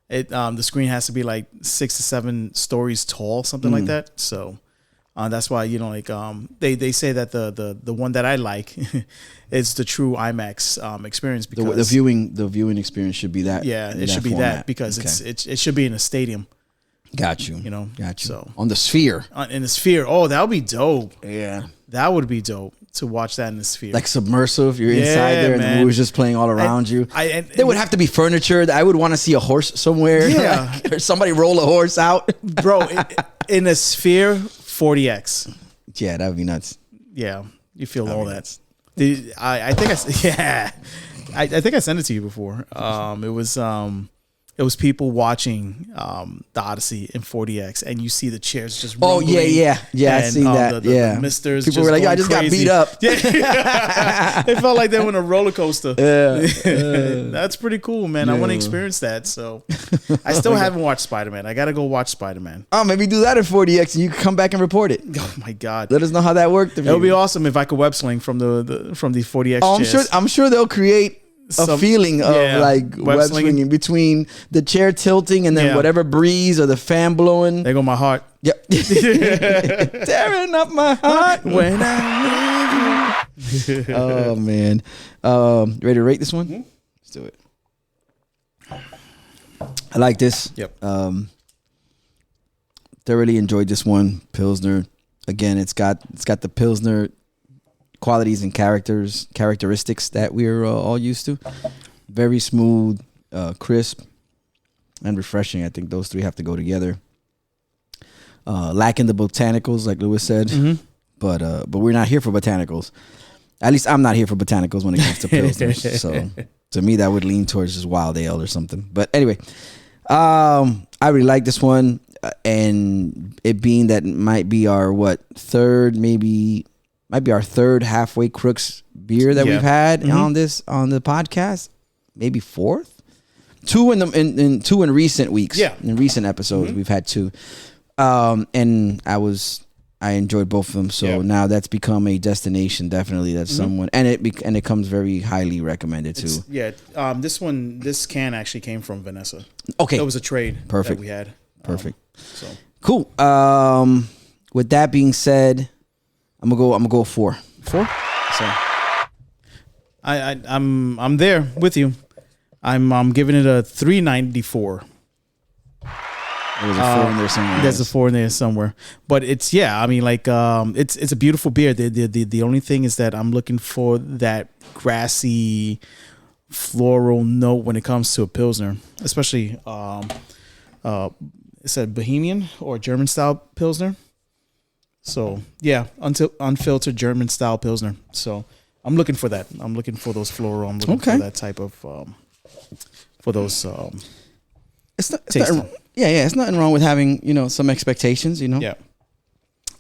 the screen has to be like 6 to 7 stories tall, something like that. So that's why they say that the one that I like is the true IMAX experience, because the viewing experience should be that. Yeah, it should be that because it should be in a stadium. Got you. Got you. So on the Sphere. In the Sphere. Oh, that would be dope. Yeah. That would be dope to watch that in the Sphere. Like submersive. You're inside there and the movie's just playing all around you. There would have to be furniture. I would want to see a horse somewhere. Yeah. Or somebody roll a horse out. Bro, in a Sphere, 40X. Yeah, that would be nuts. Yeah. You feel all that. I think I think I sent it to you before. It was It was people watching the Odyssey in 40X, and you see the chairs just Oh rumbling, yeah. I and, seen that. the misters. People were like, I just got beat up. Yeah. It felt like they were in a roller coaster. Yeah. That's pretty cool, man. I want to experience that. So I still haven't watched Spider-Man. I got to go watch Spider-Man. Oh, maybe do that at 40X and you can come back and report it. Oh my God. Let us know how that worked. It would be awesome if I could web sling from the 40X Oh, chairs. I'm sure they'll create a feeling of like web swinging between the chair tilting and then whatever breeze or the fan blowing. There go my heart. Yep. Tearing up my heart when I leave you. Oh man. Ready to rate this one? Let's do it. I like this. Yep. Thoroughly enjoyed this one. Pilsner. Again, it's got the Pilsner qualities and characteristics that we're all used to. Very smooth, crisp, and refreshing. I think those three have to go together. Lacking the botanicals, like Lewis said, but we're not here for botanicals. At least I'm not here for botanicals when it comes to pilsners. So to me, that would lean towards just wild ale or something. But anyway, I really like this one, and it being that might be our third, might be our third halfway Crooks beer that we've had on the podcast. Maybe fourth, two in recent weeks. Yeah, in recent episodes we've had two, and I enjoyed both of them. So now that's become a destination. Definitely, that's someone, and it comes very highly recommended too. This can actually came from Vanessa. Okay, it was a trade. Perfect. That we had. Perfect. So cool. With that being said, I'm gonna go 4. 4. So I'm there with you. I'm giving it a 394. There's a 4 in there somewhere. There's a 4 in there somewhere. But it's it's a beautiful beer. The only thing is that I'm looking for that grassy floral note when it comes to a Pilsner, especially it's a Bohemian or German style Pilsner. So yeah, unfiltered German style Pilsner. So I'm looking for that. I'm looking for those floral. I'm looking for that type of for those. It's nothing wrong with having some expectations. Yeah.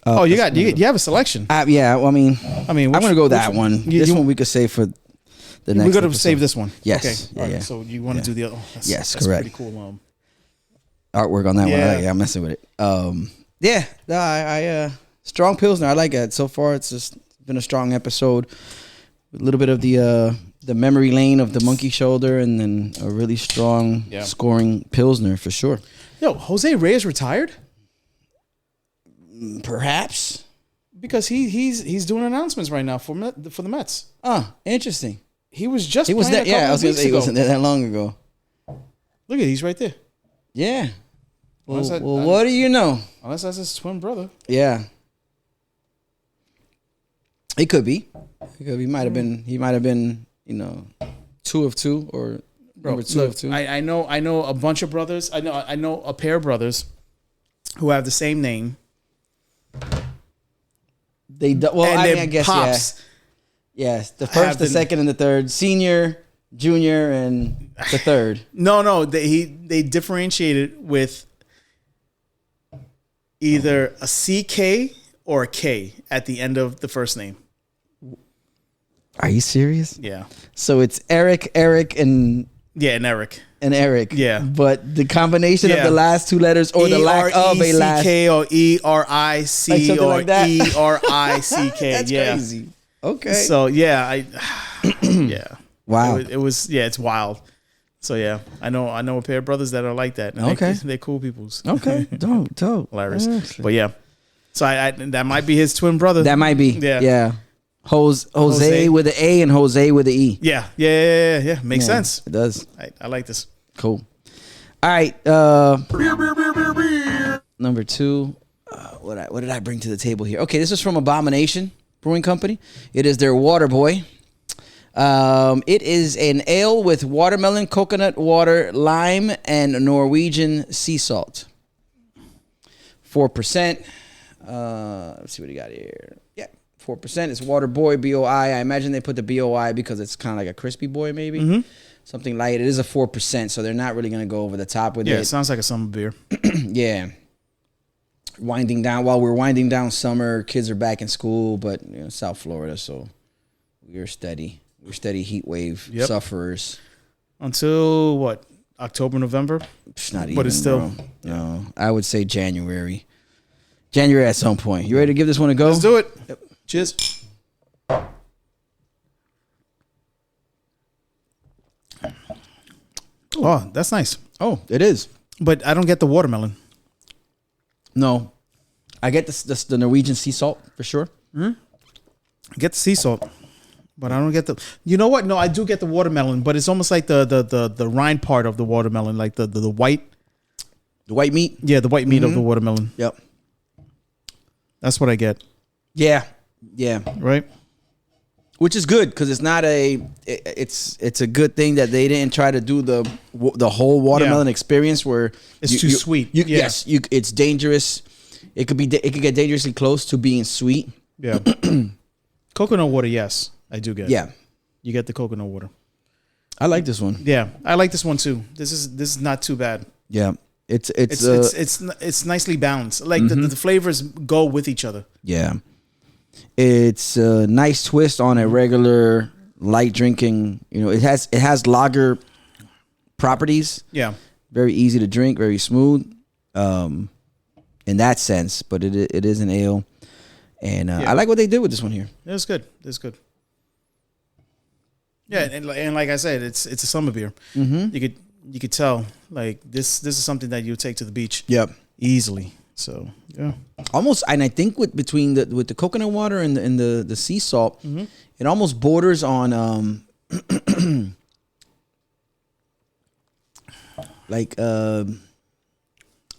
You have a selection. Yeah. Well, I mean, I'm gonna go that one. This one we could save for the next. We're gonna episode. save this one. Yes. Okay. Yeah. So you want to do the other? Yes, that's correct. Pretty cool. Artwork on that one. I'm messing with it. I strong Pilsner. I like it. So far, it's just been a strong episode. A little bit of the memory lane of the monkey shoulder, and then a really strong scoring Pilsner for sure. Yo, Jose Reyes retired? Perhaps because he's doing announcements right now for the Mets. Interesting. He was there. I was gonna say he wasn't there that long ago. Look at he's right there. Yeah. Well, what do you know? Unless that's his twin brother. Yeah. It could be. He might have been. 2 of 2 or number 2 of 2. I know a bunch of brothers. I know a pair of brothers who have the same name. I guess pops. Yes, the first, the second, and the third. Senior, junior, and the third. No. They differentiated with either a CK or a K at the end of the first name. Are you serious? Yeah. So it's Eric, and Eric. And Eric. Yeah. But the combination of the last 2 letters or the lack of a last K or ERIC or like that. ERICK. That's crazy. Okay. So Wow. It was it's wild. So yeah, I know a pair of brothers that are like that. And they're cool peoples. Okay. Dope. Hilarious. Actually. But yeah. So I that might be his twin brother. That might be. Yeah. Jose with an A and Jose with an E. Yeah. Makes sense. It does. I like this. Cool. All right. Number 2. What did I bring to the table here? Okay, this is from Abomination Brewing Company. It is their Waterboi. It is an ale with watermelon, coconut water, lime, and Norwegian sea salt. 4%. Let's see what you got here. Yeah. 4%. It's Waterboi, B-O-I. I imagine they put the B-O-I because it's kind of like a crispy boy, maybe. Something light. It is a 4%, so they're not really going to go over the top with it. Yeah, it sounds like a summer beer. Yeah. While we're winding down summer, kids are back in school, but South Florida, so we're steady. We're steady heat wave sufferers. Until what? October, November? Not even, but it's still... Bro. No, I would say January. January at some point. You ready to give this one a go? Let's do it. Yep. Cheers. Oh, that's nice. Oh, it is. But I don't get the watermelon. No. I get the Norwegian sea salt for sure. I get the sea salt. But I don't get the... You know what? No, I do get the watermelon, but it's almost like the rind part of the watermelon, like the white... The white meat? Yeah, the white meat of the watermelon. Yep. That's what I get. Yeah. Yeah. Right? Which is good because it's not it's a good thing that they didn't try to do the whole watermelon experience where it's too sweet. Yes, it's dangerous. It could get dangerously close to being sweet. Yeah. Coconut water, yes, I do get. Yeah, you get the coconut water. I like this one. Yeah, I like this one too. This is not too bad. Yeah, it's nicely balanced. Like the flavors go with each other. Yeah. It's a nice twist on a regular light drinking. It has lager properties. Yeah. Very easy to drink, very smooth, in that sense. But it is an ale, and I like what they did with this one here. It's good. It's good. Yeah, and like I said, it's a summer beer. You could tell like this is something that you take to the beach. Yep, easily. So yeah, almost, and I think with the coconut water and the sea salt, it almost borders on like an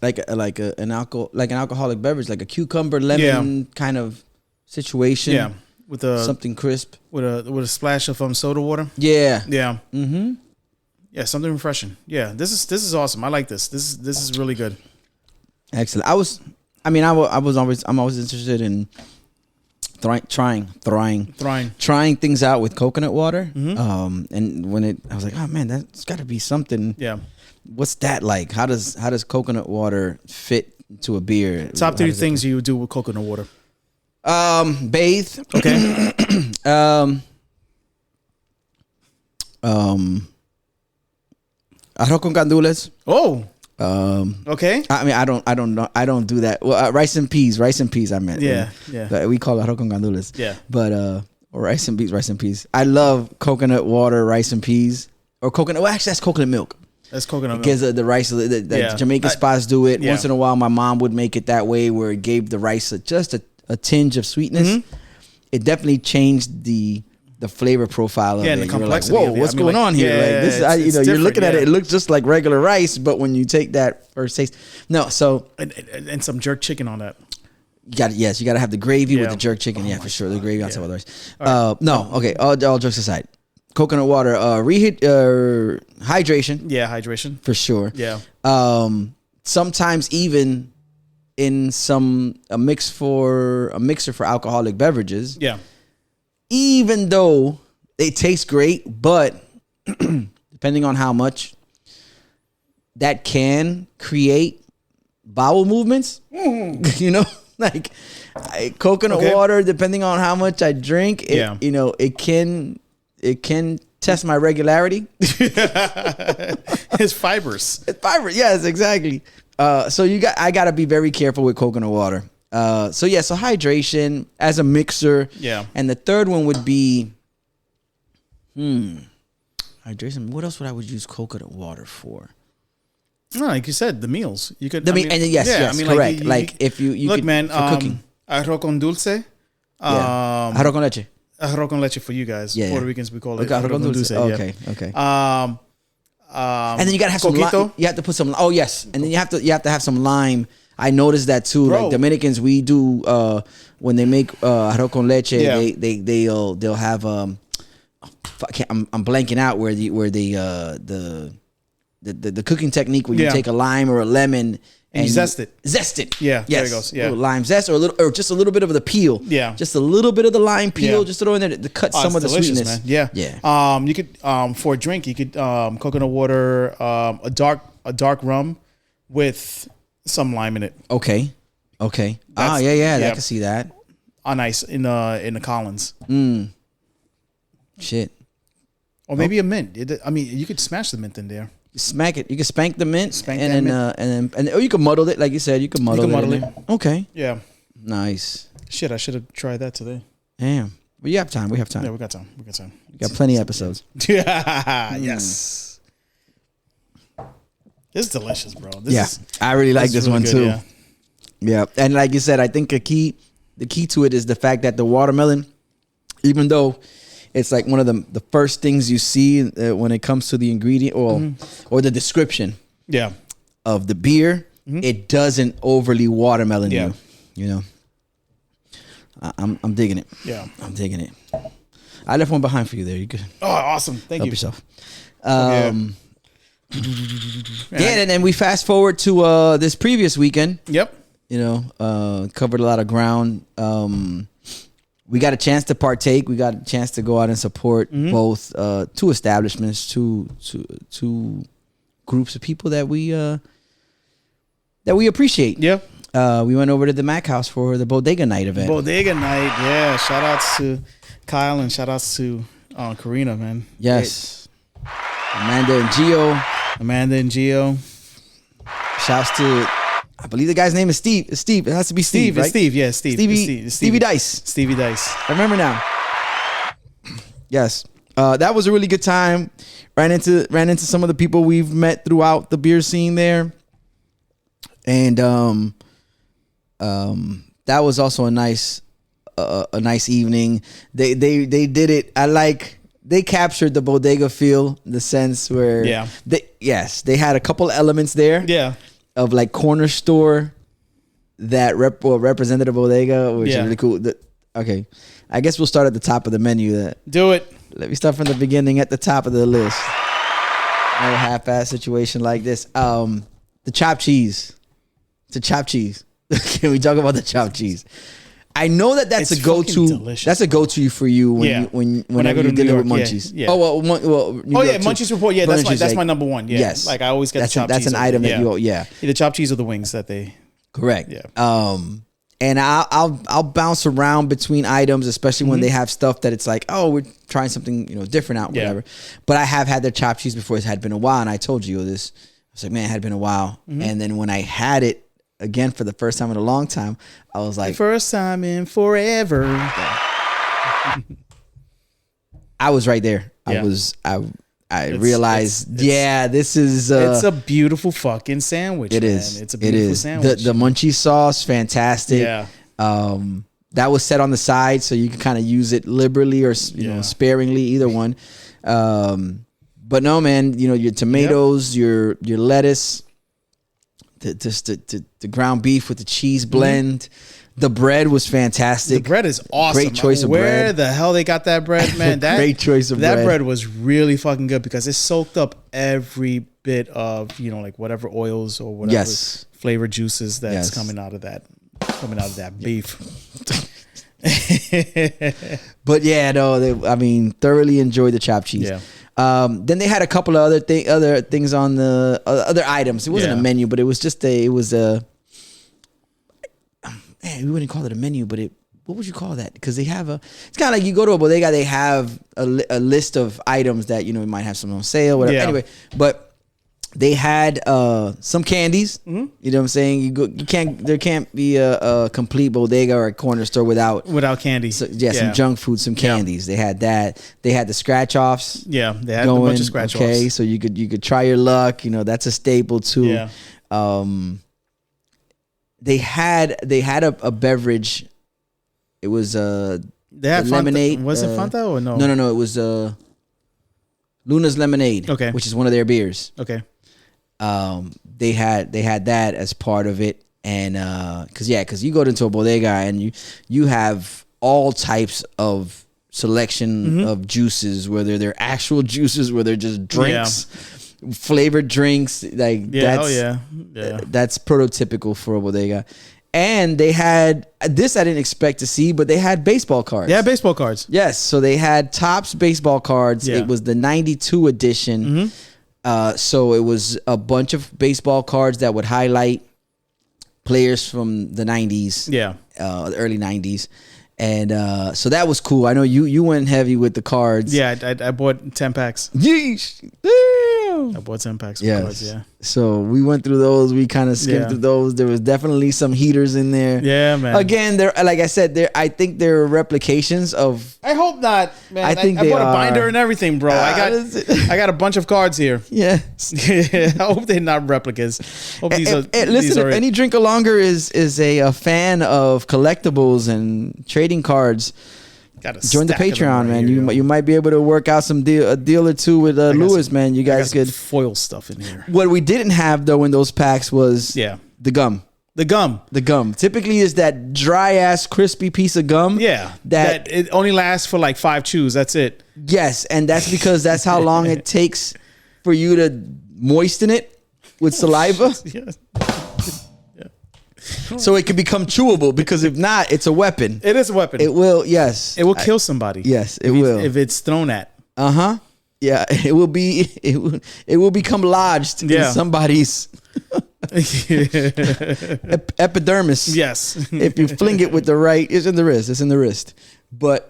alcoholic beverage, like a cucumber lemon kind of situation. Yeah, with something crisp with a splash of soda water. Yeah, yeah, yeah, something refreshing. Yeah, this is awesome. I like this. This is really good. Excellent. I'm always interested in trying things out with coconut water. And when I was like, oh man, that's got to be something. Yeah. What's that like? How does coconut water fit to a beer? Top 3 things you do with coconut water. Bathe. Okay. Arroz con gandules. Oh. Okay. I mean, I don't do that. Well, rice and peas. I meant. Yeah. But we call it arroz con gandules. Yeah. But or rice and peas. I love coconut water, rice and peas, or coconut. Well, actually, that's coconut milk. That's coconut milk. Gives the rice. The Jamaican spots do it. Yeah. Once in a while, my mom would make it that way, where it gave the rice just a tinge of sweetness. It definitely changed the flavor profile of it. And the complexity. Like, whoa, what's going on here? Yeah, like this is, you're looking at it. It looks just like regular rice, but when you take that first taste, no. So and some jerk chicken on that. You got to have the gravy with the jerk chicken. For sure, the gravy on top of the rice. No, okay. All jokes aside, coconut water, hydration. Yeah, hydration for sure. Yeah. Sometimes even in a mixer for alcoholic beverages. Yeah. Even though they taste great, but depending on how much, that can create bowel movements. Like coconut water, depending on how much I drink, it can test my regularity. It's fibers. It's fibers, yes, exactly. So I gotta be very careful with coconut water. So hydration as a mixer. Yeah. And the third one would be hydration. What else would I use coconut water for? No, like you said, the meals. You could yes, correct. Like if you look, could, man, for cooking. Arroz con dulce. Arroz con leche. Arroz con leche for you guys. Yeah. Puerto Ricans, we call it arroz con dulce. Okay. And then you gotta have coquito. some lime. You have to put some. Oh yes, and then you have to have some lime. I noticed that too. Bro. Like Dominicans, we do when they make arroz con leche, they'll have I'm blanking out where the the cooking technique where you take a lime or a lemon and you zest it. Zest it. Yeah, yes. there it goes. Yeah, lime zest or just a little bit of the peel. Yeah, just a little bit of the lime peel. Just throw in there to cut some of the delicious, sweetness. Man. Yeah. You could for a drink, you could coconut water, a dark rum with some lime in it. Okay. Yeah. I can see that. On ice in the Collins. Shit. Or maybe a mint. I mean, you could smash the mint in there. Smack it. You can spank the mint, and then or you can muddle it, like you said. You can muddle it. Okay. Yeah. Nice. Shit, I should have tried that today. Damn. But you have time. We have time. Yeah, we got time. We got plenty of episodes. Yeah. Yes. It's delicious, bro. I really like this really one good, too. Yeah, and like you said, I think the key to it is the fact that the watermelon, even though it's like one of the first things you see when it comes to the ingredient or the description of the beer, it doesn't overly watermelon you. You know, I'm digging it. Yeah, I'm digging it. I left one behind for you there. You could. Oh, awesome! Thank you. Help yourself. And then we fast forward to this previous weekend. Yep. You know, covered a lot of ground. We got a chance to partake. We got a chance to go out and support both two establishments, two groups of people that we appreciate. Yeah. We went over to the Mac House for the Bodega Night event. Bodega Night, yeah. Shout outs to Kyle and shout outs to Karina, man. Yes. Amanda and Gio. Shouts to, I believe the guy's name is Steve. It's Steve. It has to be Steve, right? It's Steve, yeah, Steve. Stevie Dice. Stevie Dice. I remember now. Yes. That was a really good time. Ran into some of the people we've met throughout the beer scene there. And that was also a nice evening. They did it. They captured the bodega feel, in the sense where they had a couple elements there. Yeah. Of like corner store that represented a bodega, which is really cool. Okay, I guess we'll start at the top of the menu. Do it. Let me start from the beginning at the top of the list. No half-ass situation like this. The chopped cheese. It's a chopped cheese. Can we talk about the chopped cheese? I know that's a go-to. Delicious. That's a go-to for you whenever you dinner with Munchies. Yeah. Oh Munchies report. Yeah, that's my number one. Yeah. Yes, like I always get the chopped cheese. That's an item that you. Yeah, the chopped cheese or the wings that they. Correct. Yeah. And I'll bounce around between items, especially when they have stuff that it's like, oh, we're trying something different out, whatever. But I have had their chopped cheese before. It had been a while, and I told you this. I was like, man, it had been a while. And then when I had it again for the first time in a long time, I was like, first time in forever. I was right there. I realized, this is it's a beautiful fucking sandwich. It is. It's a beautiful sandwich. The munchie sauce, fantastic. Yeah. That was set on the side, so you can kind of use it liberally or sparingly, either one. But no, man, your tomatoes, your lettuce, the ground beef with the cheese blend. The bread was fantastic. The bread is awesome. Great choice of bread. Where the hell they got that bread, man? Great choice of bread. That bread was really fucking good because it soaked up every bit of, like whatever oils or whatever flavor juices that's coming out of that beef. But thoroughly enjoyed the chopped cheese. Yeah. Then they had a couple of other things on the other items. It wasn't a menu, but it was just we wouldn't call it a menu, but what would you call that? Because they have it's kind of like you go to a bodega, they have a list of items that, might have some on sale, whatever. Yeah. Anyway, but they had some candies. You know what I'm saying? There can't be a complete bodega or a corner store without candy. So, some junk food, some candies. They had that. They had the scratch offs. Yeah, they had a bunch of scratch offs. Okay, so you could try your luck. That's a staple too. Yeah. They had a beverage. It was they had lemonade. Was it Fanta or no? No. It was Luna's Lemonade. Okay, which is one of their beers. Okay. They had that as part of it, and because you go into a bodega and you have all types of selection of juices, whether they're actual juices, whether they're just drinks. flavored drinks. Like yeah. That's prototypical for a bodega. And they had this I didn't expect to see, but they had baseball cards. Yeah, baseball cards. Yes, so they had Topps baseball cards. Yeah. It was the 92 edition. So it was a bunch of baseball cards that would highlight players from the 90s. Yeah. The early 90s. And so that was cool. I know you went heavy with the cards. Yeah, I bought 10 packs. Yeesh. Damn. I bought 10 packs of Yes. cards, yeah. So we went through those. We kind of skimmed Yeah. through those. There was definitely some heaters in there. Yeah, man. Again, they're like I said, I think they're replications of. I hope not, man. I think I they bought a are. binder and everything, bro. I got a bunch of cards here. Yeah. I hope they're not replicas. Hope these are. Listen, these are if any drinker longer is a fan of collectibles and trading cards, got a join the stack of them Patreon, right man. here, You might be able to work out a deal or two with I got Lewis, some- man. You I got guys some could. foil stuff in here. What we didn't have though in those packs was the gum. The gum. The gum typically is that dry ass crispy piece of gum. Yeah, that it only lasts for like 5 chews. That's it. Yes, and that's because that's how long it takes for you to moisten it with saliva. Yeah. So it can become chewable, because if not, it's a weapon. It is a weapon. It will, yes. It will kill somebody. Yes, it will. If it's thrown at. Uh-huh. Yeah, it will become lodged in somebody's epidermis. Yes. If you fling it with the right, it's in the wrist. It's in the wrist. But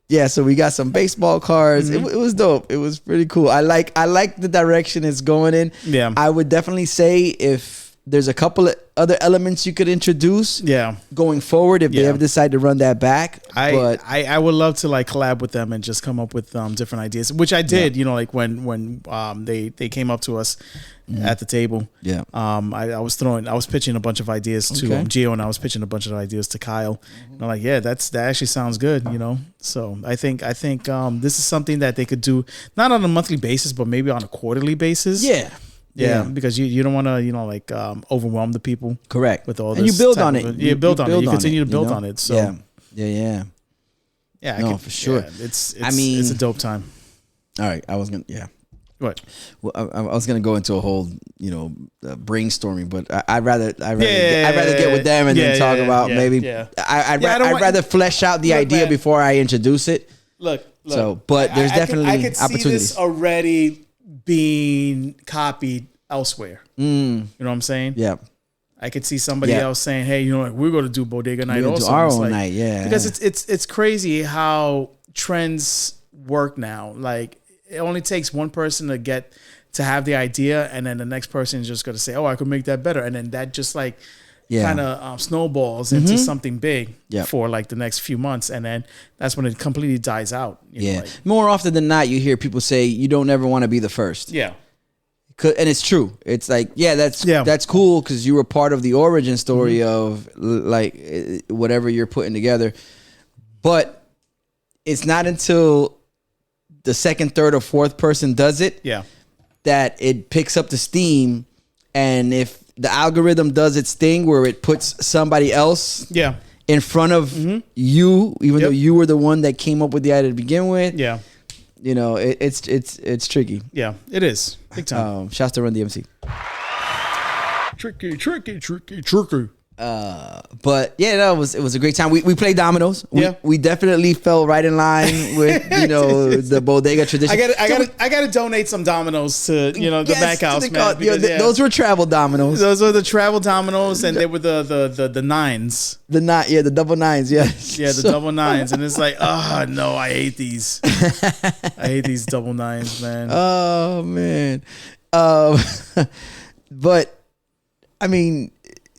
yeah, so we got some baseball cards. It was dope. It was pretty cool. I like the direction it's going in. Yeah. I would definitely say if there's a couple of other elements you could introduce. Yeah. Going forward, if they ever decide to run that back. I would love to like collab with them and just come up with different ideas, which I did. You know, like when they came up to us at the table. Yeah. I was pitching a bunch of ideas to Gio, and I was pitching a bunch of ideas to Kyle. And I'm like, yeah, that actually sounds good. You know, so I think this is something that they could do not on a monthly basis, but maybe on a quarterly basis. Yeah, because you don't want to overwhelm the people. Correct. With all this, and you build on it. You build on it. You continue to build on it. So yeah. No, for sure. Yeah, it's a dope time. All right, I was gonna What? Well, I was gonna go into a whole brainstorming, but I'd rather get with them and then talk about maybe. I'd rather flesh out the idea before I introduce it. Look. So, but there's definitely I could opportunities. see this already being copied elsewhere. You know what I'm saying? Yeah. I could see somebody else saying, "Hey, you know what? We're going to do bodega night also." Do our own night, yeah. Because it's crazy how trends work now. Like it only takes one person to have the idea, and then the next person is just going to say, "Oh, I could make that better," and then that just kind of snowballs into something big for like the next few months, and then that's when it completely dies out. You know, more often than not, you hear people say you don't ever want to be the first. Yeah. And it's true. It's like, that's cool because you were part of the origin story of like whatever you're putting together. But it's not until the second, third, or fourth person does it that it picks up the steam. And if the algorithm does its thing where it puts somebody else in front of you, even though you were the one that came up with the idea to begin with. Yeah. You know, it's tricky. Yeah, it is. Big time. Shouts to Run DMC. Tricky. But yeah, no, it was a great time. We played dominoes. We definitely fell right in line with the bodega tradition. I gotta donate some dominoes to the back house, man. Those were travel dominoes. Those were the travel dominoes, and they were the nines. The double nines. Yes. Yeah, the double nines, and it's like, oh no, I hate these. I hate these double nines, man. Oh man, but I mean.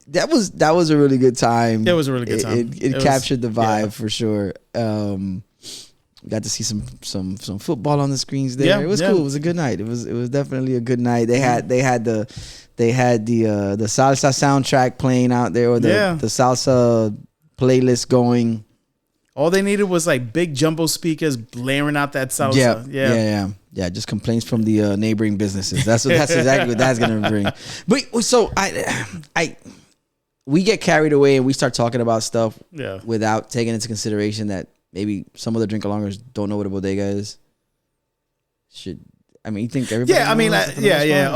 That was a really good time. It was a really good time. It captured the vibe for sure. We got to see some football on the screens there. It was cool. It was a good night. It was definitely a good night. They had the salsa soundtrack playing out there, or the salsa playlist going. All they needed was like big jumbo speakers blaring out that salsa. Yeah. Just complaints from the neighboring businesses. That's exactly what that's gonna bring. But so we get carried away and we start talking about stuff without taking into consideration that maybe some of the drink alongers don't know what a bodega is. I mean, you think everybody? Yeah, I mean, knows it for the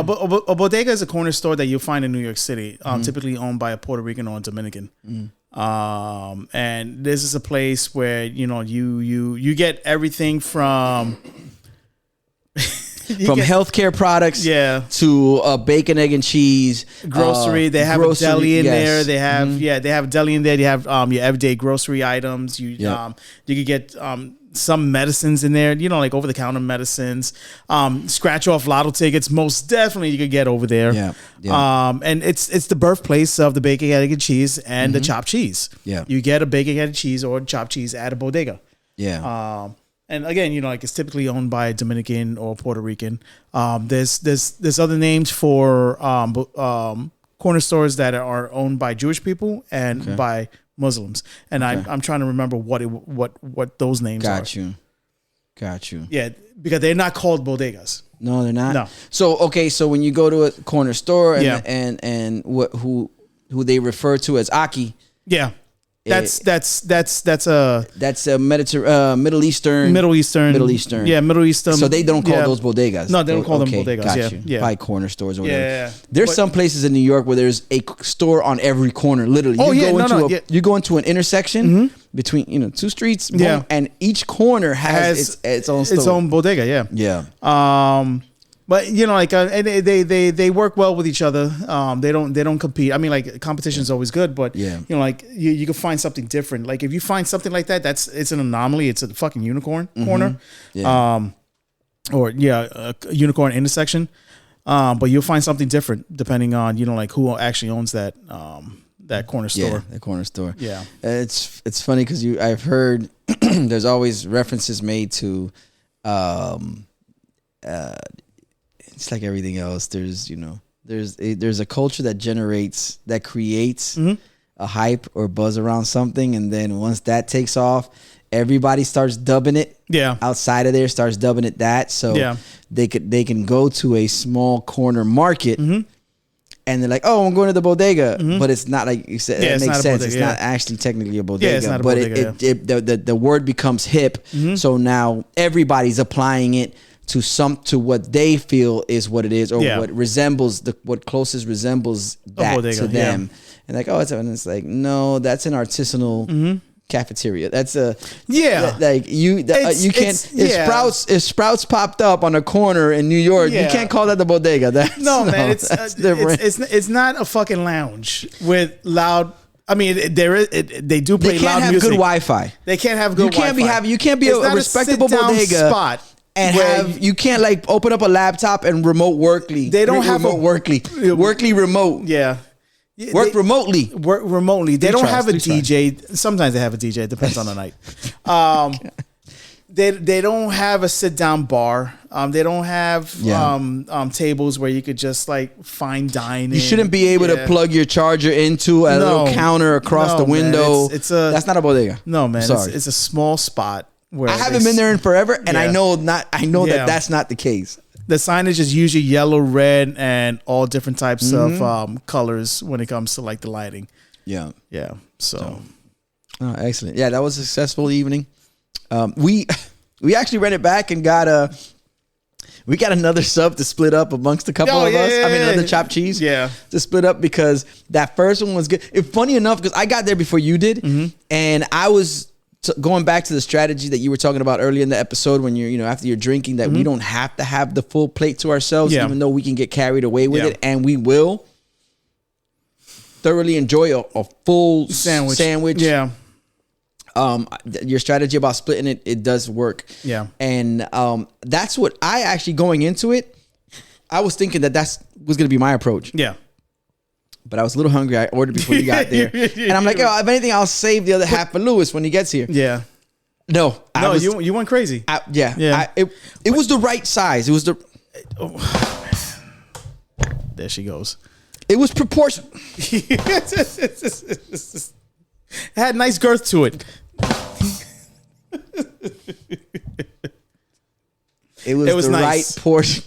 most part? A bodega is a corner store that you'll find in New York City, typically owned by a Puerto Rican or a Dominican. And this is a place where you get everything from healthcare products, to bacon, egg, and cheese, grocery. They have a deli in there. They have they have a deli in there. They have your everyday grocery items. You could get some medicines in there, like over the counter medicines, scratch off lotto tickets. Most definitely you could get over there. And it's the birthplace of the bacon, egg, and cheese and the chopped cheese. You get a bacon, egg, and cheese or chopped cheese at a bodega. And again, it's typically owned by a Dominican or Puerto Rican. There's other names for corner stores that are owned by Jewish people and by Muslims. And I'm trying to remember what those names are. Got you. Yeah, because they're not called bodegas. No, they're not. No. So when you go to a corner store and who they refer to as Aki. Yeah. That's a Middle Eastern. Yeah, Middle Eastern. So they don't call those bodegas. No, they don't call them bodegas. Got you. Yeah. By corner stores or whatever. Yeah. There's some places in New York where there's a store on every corner. Literally, you go into an intersection between two streets. Boom, and each corner has its own store. Its own bodega. Yeah. But they work well with each other. They don't compete. I mean, like competition is always good, but you can find something different. Like if you find something like that, it's an anomaly. It's a fucking unicorn corner, a unicorn intersection. But you'll find something different depending on who actually owns that corner store. Yeah, that corner store. Yeah, it's funny because I've heard there's always references made to. It's like everything else. There's a culture that creates a hype or buzz around something, and then once that takes off, everybody starts dubbing it. Yeah, outside of there starts dubbing it that. So they can go to a small corner market, and they're like, "Oh, I'm going to the bodega," but it's not like you said. It makes sense. It's not actually technically a bodega. Yeah, it's not a bodega. But the word becomes hip. So now everybody's applying it to what they feel is what it is, or what closest resembles that to them, and like, it's like, no, that's an artisanal cafeteria. That's a you can't. If Sprouts popped up on a corner in New York, you can't call that the bodega. It's not a fucking lounge with loud. I mean, they do play loud music. They can't have good Wi-Fi. They can't have good Wi-Fi. You can't be a respectable bodega spot. And you can't open up a laptop and remote Workly. They don't have Workly remote. Yeah. Work remotely. They don't have a DJ. Sometimes they have a DJ. It depends on the night. They don't have a sit down bar. They don't have tables where you could just fine dine. You shouldn't be able to plug your charger into a little counter across the window. That's not a bodega. No, man. Sorry. It's a small spot. I haven't been there in forever, and I know that that's not the case. The signage is usually yellow, red, and all different types of colors when it comes to the lighting. Yeah. So. Oh, excellent. Yeah, that was a successful evening. We actually ran it back and got another sub to split up amongst a couple of us. I mean, another chopped cheese. Yeah. To split up because that first one was good. Funny enough, because I got there before you did, and I was going back to the strategy that you were talking about earlier in the episode when you're, after you're drinking, that we don't have to have the full plate to ourselves, even though we can get carried away with it, and we will thoroughly enjoy a full sandwich. Yeah. Your strategy about splitting it does work. Yeah. And that's what I actually, going into it, I was thinking that was going to be my approach. Yeah. But I was a little hungry. I ordered before you got there. And I'm like, if anything, I'll save the other half for Lewis when he gets here. Yeah. No. You went crazy. It was the right size. It was the... There she goes. It was proportional. It had nice girth to it. It was the nice. Right portion.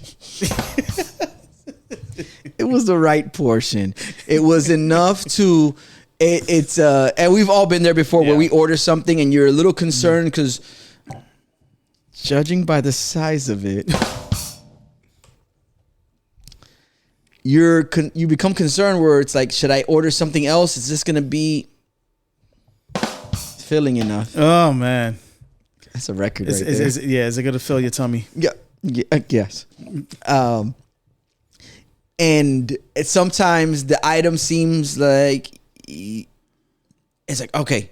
It was the right portion. It was enough to. And we've all been there before where we order something and you're a little concerned because, judging by the size of it, you become concerned where it's like, should I order something else? Is this gonna be filling enough? Oh man, that's a record is, right is, there. is it gonna fill your tummy? Yeah, yes. And sometimes the item seems like it's like, okay,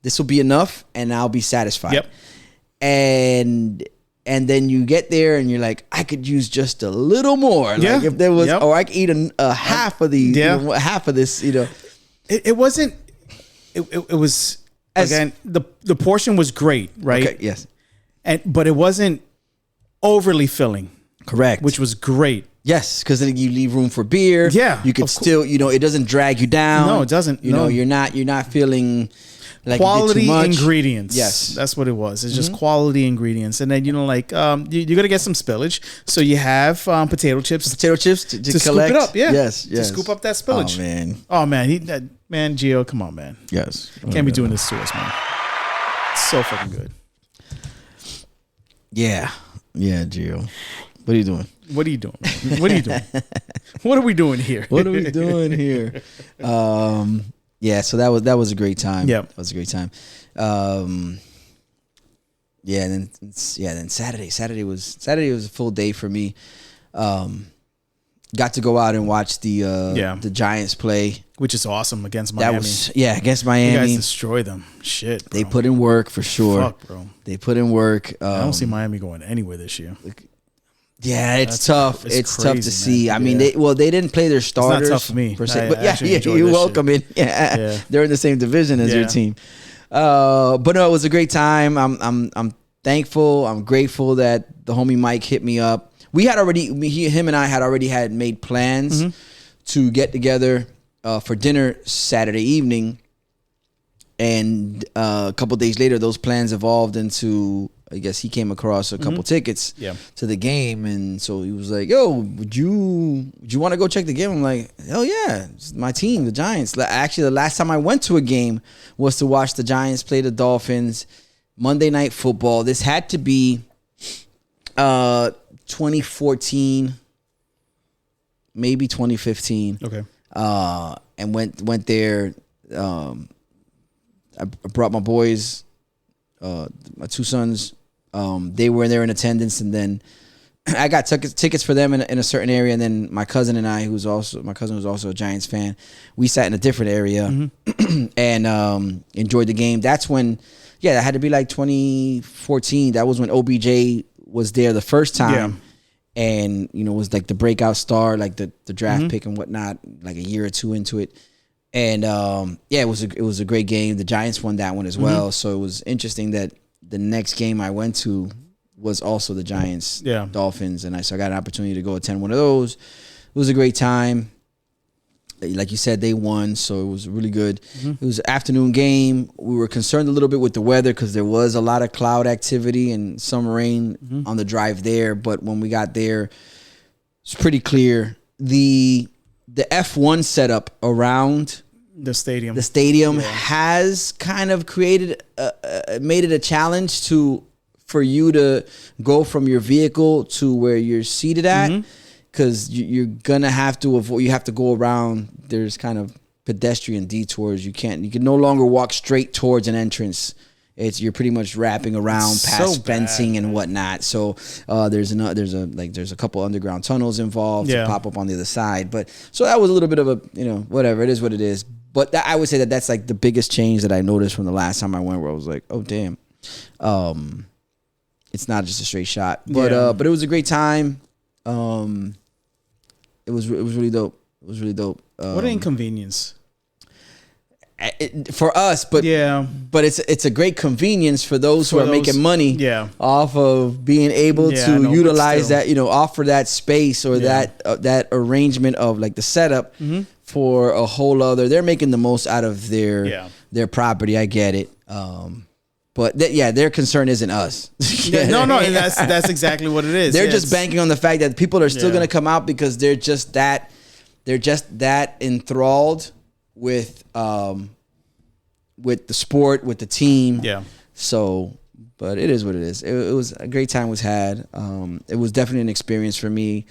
this will be enough, and I'll be satisfied. Yep. And then you get there, and you're like, I could use just a little more. Like Yeah. if there was, Yep. or I could eat a half of these, half of this. It wasn't. It was again the portion was great, right? Okay, yes. But it wasn't overly filling. Correct. Which was great. Yes, because then you leave room for beer. Yeah, you could still, it doesn't drag you down. No, it doesn't. You know, you're not feeling like quality you did too much. ingredients. Yes, that's what it was. It's just quality ingredients, and then you're gonna get some spillage. So you have potato chips to collect. scoop it up. Yeah, yes, to scoop up that spillage. Oh man, Gio, come on, man. Yes, can't be doing this to us, man. It's so fucking good. Yeah, Gio. What are you doing? What are you doing? What are you doing? What are we doing here? What are we doing here? Yeah, so that was a great time. Yeah, that was a great time. Then Saturday was a full day for me. Got to go out and watch the Giants play, which is awesome against Miami. Against Miami. You guys destroy them. Shit, bro. They put in work for sure. Fuck, bro. They put in work. I don't see Miami going anywhere this year. Yeah, it's tough. It's crazy, tough to see. man. I mean, they didn't play their starters. It's not tough for me, per se, I but you're welcome in. Yeah, they're in the same division as your team. But no, it was a great time. I'm thankful. I'm grateful that the homie Mike hit me up. Him and I had made plans to get together for dinner Saturday evening, and a couple days later, those plans evolved into, I guess he came across a couple tickets to the game, and so he was like, "Yo, would you want to go check the game?" I'm like, "Hell yeah, it's my team, the Giants." Actually, the last time I went to a game was to watch the Giants play the Dolphins, Monday Night Football. This had to be 2014, maybe 2015. Okay. And went there. I brought my boys, my two sons. They were there in attendance, and then I got tickets for them in a certain area, and then my cousin and I, who's also a Giants fan, we sat in a different area and enjoyed the game. That's when, that had to be like 2014. That was when OBJ was there the first time, and was like the breakout star, like the draft pick and whatnot, like a year or two into it. And it was a great game. The Giants won that one as well. So it was interesting that the next game I went to was also the Giants Dolphins, and so I got an opportunity to go attend one of those. It was a great time. Like you said, they won, so it was really good. It was an afternoon game. We were concerned a little bit with the weather because there was a lot of cloud activity and some rain on the drive there. But when we got there, it's pretty clear. The F1 setup around the stadium has kind of made it a challenge for you to go from your vehicle to where you're seated at, because you're gonna have to avoid. You have to go around. There's kind of pedestrian detours. You can no longer walk straight towards an entrance. You're pretty much wrapping around past fencing and whatnot. So there's a couple underground tunnels involved to pop up on the other side. But so that was a little bit of a whatever. It is what it is. But I would say that's like the biggest change that I noticed from the last time I went, where I was like, oh damn, it's not just a straight shot. But it was a great time. It was really dope. It was really dope. What an inconvenience. For us, but it's a great convenience for those who are making money off of being able to utilize that, offer that space or that arrangement of like the setup for a whole other. They're making the most out of their property. I get it. But their concern isn't us. No, that's exactly what it is. They're just banking on the fact that people are still going to come out because they're just that enthralled with the sport, with the team. Yeah. So, but it is what it is. It was a great time was had. It was definitely an experience for me.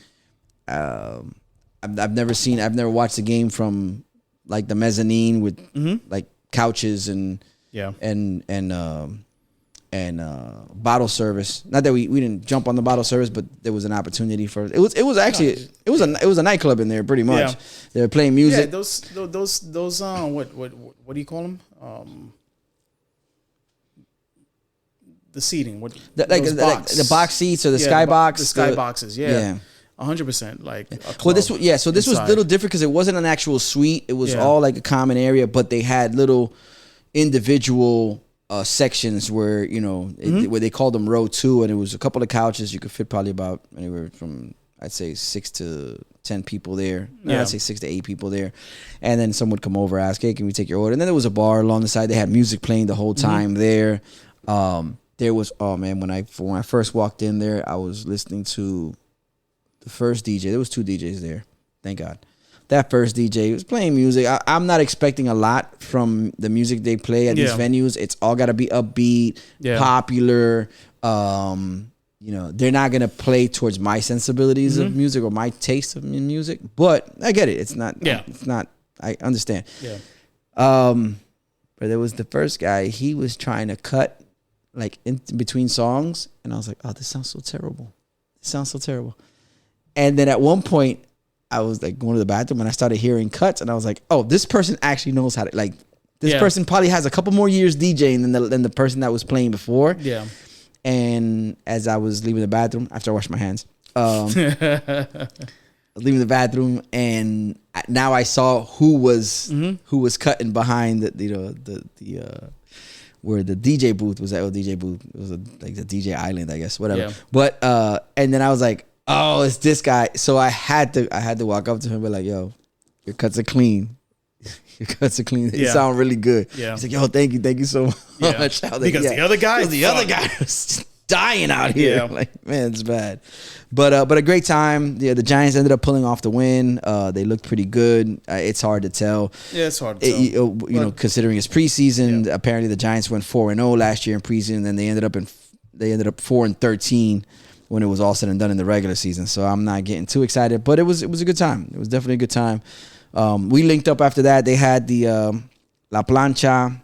I've never watched a game from like the mezzanine with like couches and bottle service. Not that we didn't jump on the bottle service, but there was an opportunity for it. Was actually it was a nightclub in there pretty much. Yeah. They were playing music. Yeah, those what do you call them? The seating, the box seats or the skybox, the skyboxes, yeah. 100%. Like, well, this was a little different because it wasn't an actual suite. It was all like a common area, but they had little individual sections where where they called them row 2, and it was a couple of couches. You could fit probably about anywhere from I'd say 6 to 10 people there. I'd say 6 to 8 people there, and then someone would come over, ask, "Hey, can we take your order?" And then there was a bar along the side. They had music playing the whole time there. There was when I first walked in there, I was listening to the first DJ. There was 2 DJs there. Thank God. That first DJ was playing music. I'm not expecting a lot from the music they play at these venues. It's all got to be upbeat, popular. They're not gonna play towards my sensibilities of music or my taste of music. But I get it. It's not. It's not. I understand. Yeah. But there was the first guy. He was trying to cut like in between songs, and I was like, "Oh, this sounds so terrible. This sounds so terrible." And then at one point, I was like going to the bathroom, and I started hearing cuts, and I was like, "Oh, this person actually knows how to like." This person probably has a couple more years DJing than the person that was playing before. Yeah. And as I was leaving the bathroom, after I washed my hands, I was leaving the bathroom, and now I saw who was cutting behind the where the DJ booth was at. Oh, DJ booth. It was like the DJ island, I guess, whatever. Yeah. But and then I was like, "Oh, it's this guy." So I had to walk up to him and be like, "Yo, your cuts are clean. Your cuts are clean. They sound really good." Yeah. He's like, "Yo, thank you so much." Yeah. I was like, Because the other guy, was dying out here. Yeah. Like, man, it's bad. But a great time. Yeah, the Giants ended up pulling off the win. They looked pretty good. It's hard to tell. Yeah, it's hard to tell. Considering it's preseason, apparently the Giants went 4-0 last year in preseason, and then they ended up 4-13 when it was all said and done in the regular season. So I'm not getting too excited, but it was a good time. It was definitely a good time. We linked up after that. They had the La Plancha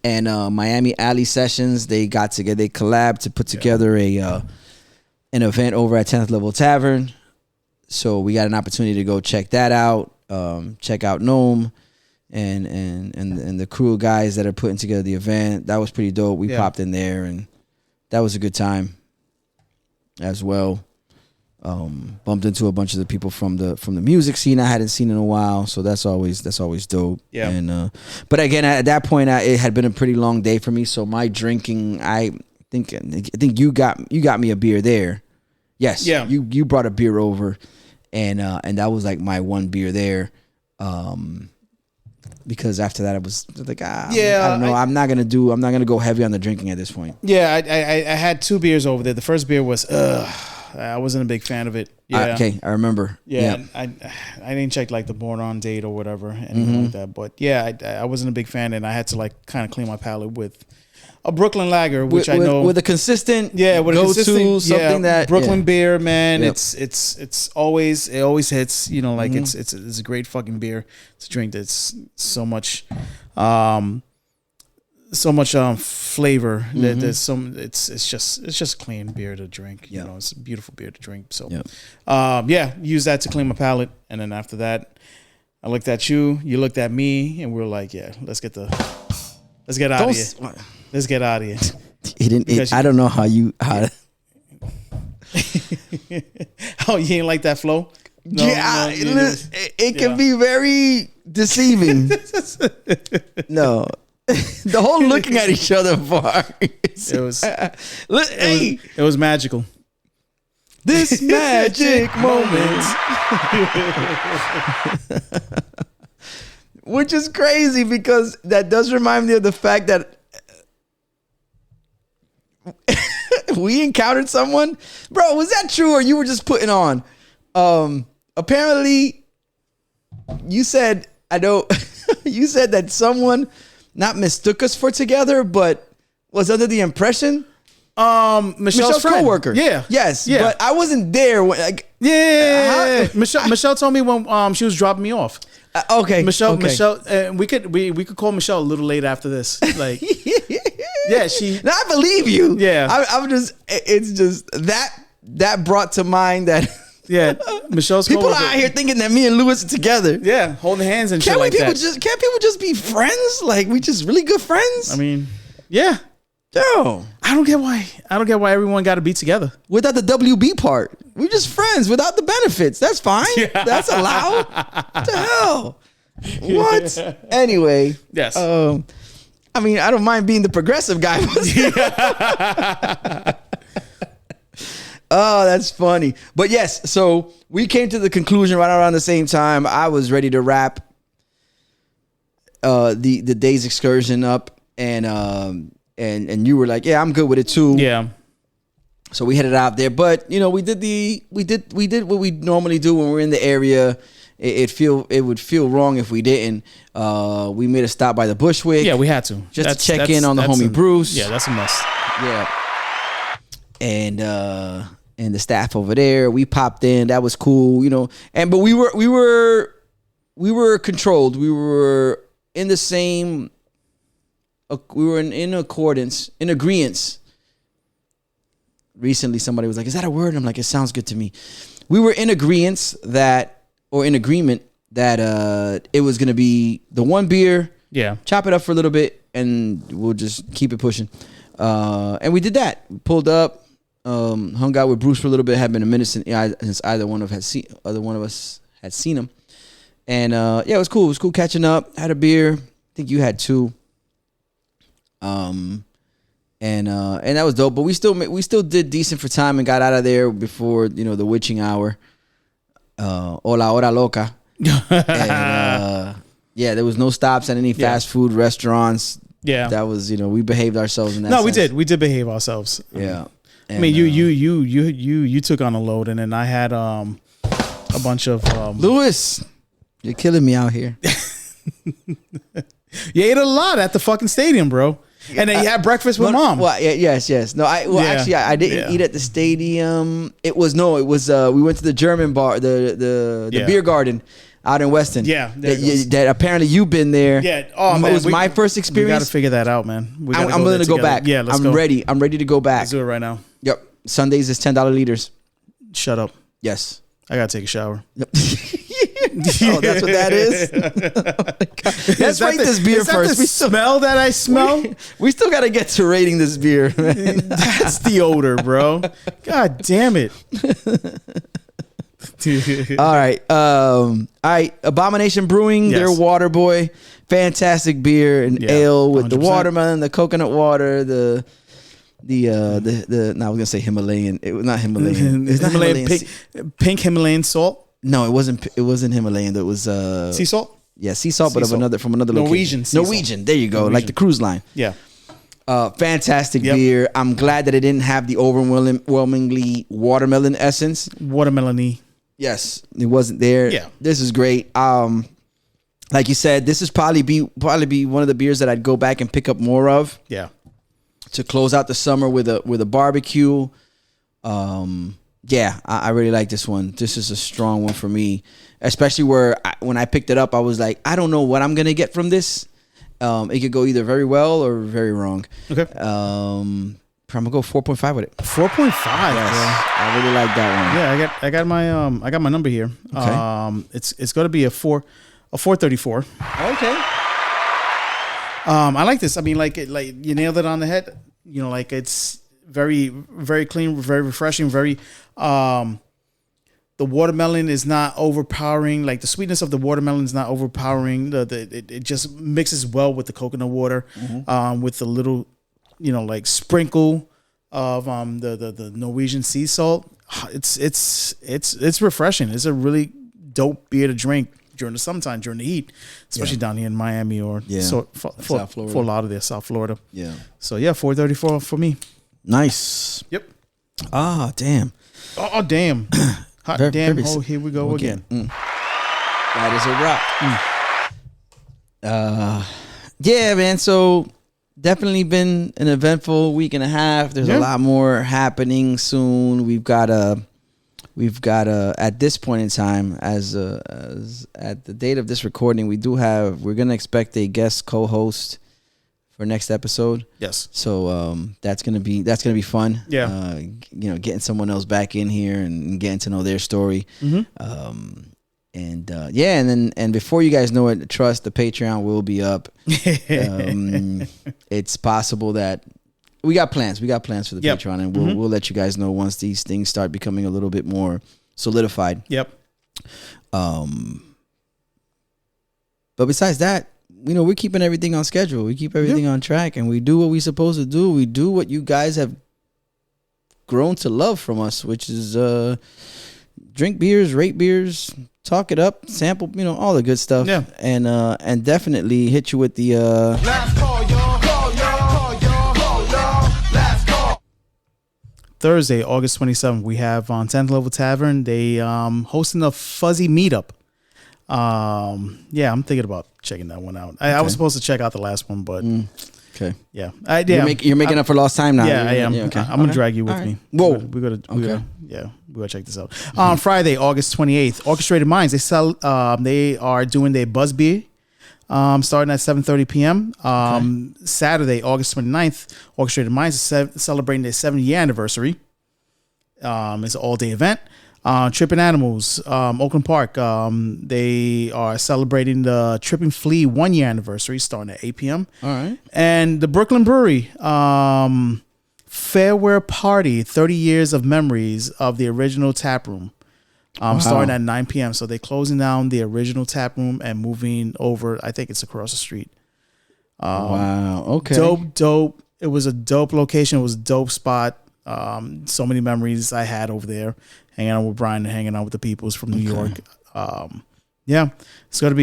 and Miami Alley Sessions. They got together. They collabed to put together an event over at 10th Level Tavern. So we got an opportunity to go check that out. Check out Gnome and the crew of guys that are putting together the event. That was pretty dope. We popped in there, and that was a good time as well. Bumped into a bunch of the people from the music scene I hadn't seen in a while, so that's always dope. Yeah. And but again, at that point, it had been a pretty long day for me. So my drinking, I think you got me a beer there. Yes. Yeah. You brought a beer over, and that was like my one beer there. Because after that, I was like, I don't know. I'm not gonna go heavy on the drinking at this point. Yeah, I had 2 beers over there. The first beer was I wasn't a big fan of it. Yeah. Okay, I remember. Yeah. I didn't check like the born on date or whatever, anything like that. But yeah, I wasn't a big fan, and I had to like kind of clean my palate with a Brooklyn Lager, which I know with a consistent go-to something that Brooklyn beer, man. Yep. It always hits. Like it's a great fucking beer. It's a drink that's so much flavor. There's some. It's just clean beer to drink. It's a beautiful beer to drink. So use that to clean my palate, and then after that, I looked at you. You looked at me, and we were like, let's get out of here. Let's get out of here. I don't know how. Oh, you ain't like that flow? No, it can be very deceiving. No. The whole looking at each other part. It was magical. This magic moment. Which is crazy because that does remind me of the fact that we encountered someone. Bro, was that true or you were just putting on? Apparently, you said that someone not mistook us for together, but was under the impression Michelle's friend. coworker. Yeah. Yes. Yeah. But I wasn't there. Like, Yeah. Michelle told me when she was dropping me off. okay. Michelle, okay. Michelle, we could call Michelle a little later after this. Like, yeah, she. No, I believe you. Yeah. I'm just. It's just that brought to mind that. Yeah, Michelle's people coworker. are out here thinking that me and Lewis are together. Yeah, holding hands and shit Can't like that. Can't people just be friends? Like we just really good friends? I mean, yeah. Yo, I don't get why everyone got to be together. without the WB part, we're just friends without the benefits. That's fine. That's allowed. What the hell? What? Anyway. Yes. I mean, I don't mind being the progressive guy. Oh, that's funny. But yes, so we came to the conclusion right around the same time. I was ready to wrap the day's excursion up, and you were like, "Yeah, I'm good with it too." Yeah. So we headed out there, but you know, we did what we normally do when we're in the area. It would feel wrong if we didn't. We made a stop by the Bushwick. Yeah, we had to just to check in on the homie Bruce. Yeah, that's a must. Yeah. And the staff over there, we popped in. That was cool, you know. But we were controlled. We were in the same. We were in accordance, in agreement. Recently, somebody was like, "Is that a word?" And I'm like, "It sounds good to me." We were in agreement that it was gonna be the one beer. Yeah. Chop it up for a little bit, and we'll just keep it pushing. And we did that. We pulled up. Hung out with Bruce for a little bit. Had been a minute since either one of us had seen him, and yeah, it was cool. It was cool catching up. Had a beer. I think you had two. And that was dope. But we still did decent for time and got out of there before the witching hour. Hola hora loca. And, yeah, there was no stops at any fast food restaurants. Yeah, that was we behaved ourselves in that. No, sense. we did behave ourselves. Yeah. And, I mean, you took on a load, and then I had a bunch of Lewis. You're killing me out here. You ate a lot at the fucking stadium, bro. And then you had breakfast with mom. Well, yes. No, actually, I didn't eat at the stadium. It was we went to the German bar, the beer garden out in Weston. Yeah, that apparently you've been there. Yeah. Oh man, it was my first experience. We got to figure that out, man. I'm willing to go back. Yeah, let's go. I'm ready. I'm ready to go back. Let's do it right now. Yep. Sundays is $10 liters. Shut up. Yes. I gotta take a shower. Yep. Oh, that's what that is. Oh, let's rate this beer first. The smell that I smell. We still got to get to rating this beer, man. That's the odor, bro. God damn it. All right. Abomination Brewing, Yes. their Waterboi, fantastic beer and ale with 100%. the watermelon, the coconut water, the I was gonna say Himalayan. It was not Himalayan. It's not Himalayan Himalayan. pink Himalayan salt. No, it wasn't. It wasn't Himalayan. It was Sea salt. Yeah, sea salt, but Sea salt. from another Norwegian location. sea salt. Norwegian. There you go, Norwegian. like the cruise line. Yeah. Fantastic beer. I'm glad that it didn't have the overwhelmingly watermelon essence. Watermelon-y. Yes, it wasn't there. Yeah. This is great. Like you said, this is probably be one of the beers that I'd go back and pick up more of. Yeah. To close out the summer with a barbecue. Yeah, I really like this one. This is a strong one for me, especially when I picked it up, I was like, I don't know what I'm gonna get from this. It could go either very well or very wrong. Okay. I'm gonna go 4.5 with it. 4.5. Yes, I really like that one. Yeah, I got my number here. Okay. It's gonna be a 434. Okay. I like this. I mean, like you nailed it on the head. Like it's very, very clean, very refreshing. Very, the watermelon is not overpowering. Like the sweetness of the watermelon is not overpowering. It just mixes well with the coconut water, with a little, like sprinkle of the Norwegian sea salt. It's refreshing. It's a really dope beer to drink during the summertime, during the heat, especially down here in Miami or South Florida. Fort Lauderdale, South Florida. Yeah. So yeah, 434 for me. Nice. Yep. Ah, damn. Oh damn. Hot Very- damn. very Oh, here we go again. That is a wrap. Yeah, man. So definitely been an eventful week and a half. There's a lot more happening soon. We've got at this point in time, as at the date of this recording, we're gonna expect a guest co-host for next episode. Yes. So that's gonna be fun. Yeah. Getting someone else back in here and getting to know their story. Mm-hmm. And before you guys know it, trust the Patreon will be up. It's possible that we got plans for the Patreon, and we'll let you guys know once these things start becoming a little bit more solidified. Yep. But besides that, we're keeping everything on schedule. We keep everything on track, and we do what we're supposed to do. We do what you guys have grown to love from us, which is drink beers, rate beers, talk it up, sample, all the good stuff. Yeah. And definitely hit you with the Last call, y'all. Last call. Thursday, August 27th, we have on 10th Level Tavern. They hosting a fuzzy meetup. I'm thinking about checking that one out. I was supposed to check out the last one, but okay. Yeah. You're making up for lost time now. Yeah, I am. Yeah, okay. I'm gonna drag you with me. Whoa. We gotta check this out. On Friday, August 28th, Orchestrated Minds. They are doing their Buzz Beer, starting at 7:30 p.m. Saturday, August 29th, Orchestrated Minds is celebrating their 70th anniversary. It's an all-day event. Tripping Animals, Oakland Park. They are celebrating the Tripping Flea 1 year anniversary, starting at 8 p.m. All right. And the Brooklyn Brewery, Farewell Party, 30 years of memories of the original tap room. Starting at 9 p.m. So they're closing down the original tap room and moving over. I think it's across the street. Wow. Okay. Dope. It was a dope location. It was a dope spot. So many memories I had over there, hanging out with Brian and hanging out with the peoples from New York. It's gonna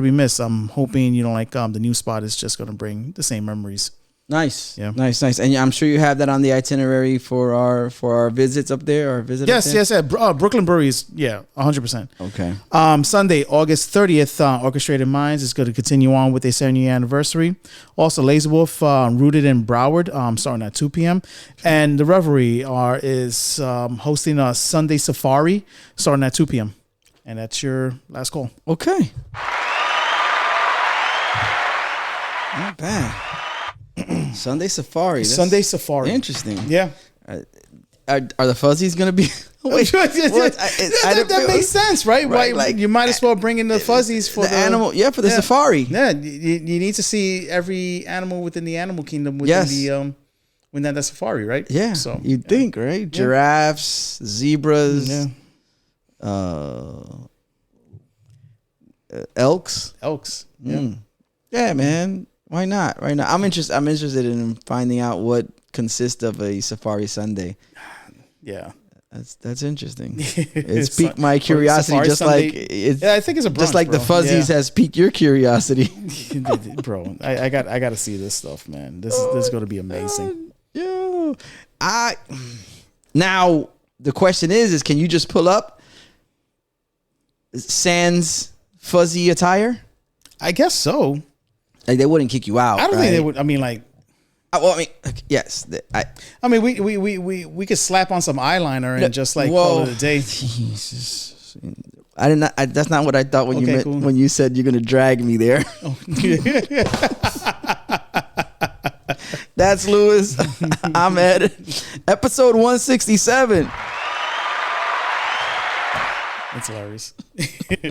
be missed. I'm hoping the new spot is just gonna bring the same memories. Nice. Yeah. Nice. And I'm sure you have that on the itinerary for our visits up there. Our visit. Yes. Brooklyn Brewery is 100%. Okay. Sunday, August 30th, Orchestrated Minds is going to continue on with their 70th anniversary. Also, Lazy Wolf, rooted in Broward, starting at 2 p.m. And the Reverie is hosting a Sunday Safari, starting at 2 p.m. And that's your last call. Okay. Not bad. Sunday Safari. Sunday Safari. Interesting. Yeah. Are the fuzzies gonna be? Wait, that makes sense, right? Right. You might as well bring in the fuzzies for the animal. Yeah, for the safari. Yeah, you need to see every animal within the animal kingdom within the within that safari, right? Yeah. So you'd think, right? Yeah. Giraffes, zebras, elks. Yeah. Yeah, man. Why not? I'm interested in finding out what consists of a Safari Sunday. Yeah. That's interesting. It's piqued my curiosity, just Sunday, like it's. Yeah, I think it's a brunch, just like the fuzzies has piqued your curiosity, bro. I got to see this stuff, man. This is going to be amazing. Now the question is can you just pull up sans fuzzy attire? I guess so. Like they wouldn't kick you out. I don't think they would. I mean, like. Yes. I mean, we could slap on some eyeliner and just call it a day. Jesus. I did not. That's not what I thought when you meant, when you said you're gonna drag me there. Oh. That's Lewis. I'm Ed. Episode 167. That's hilarious.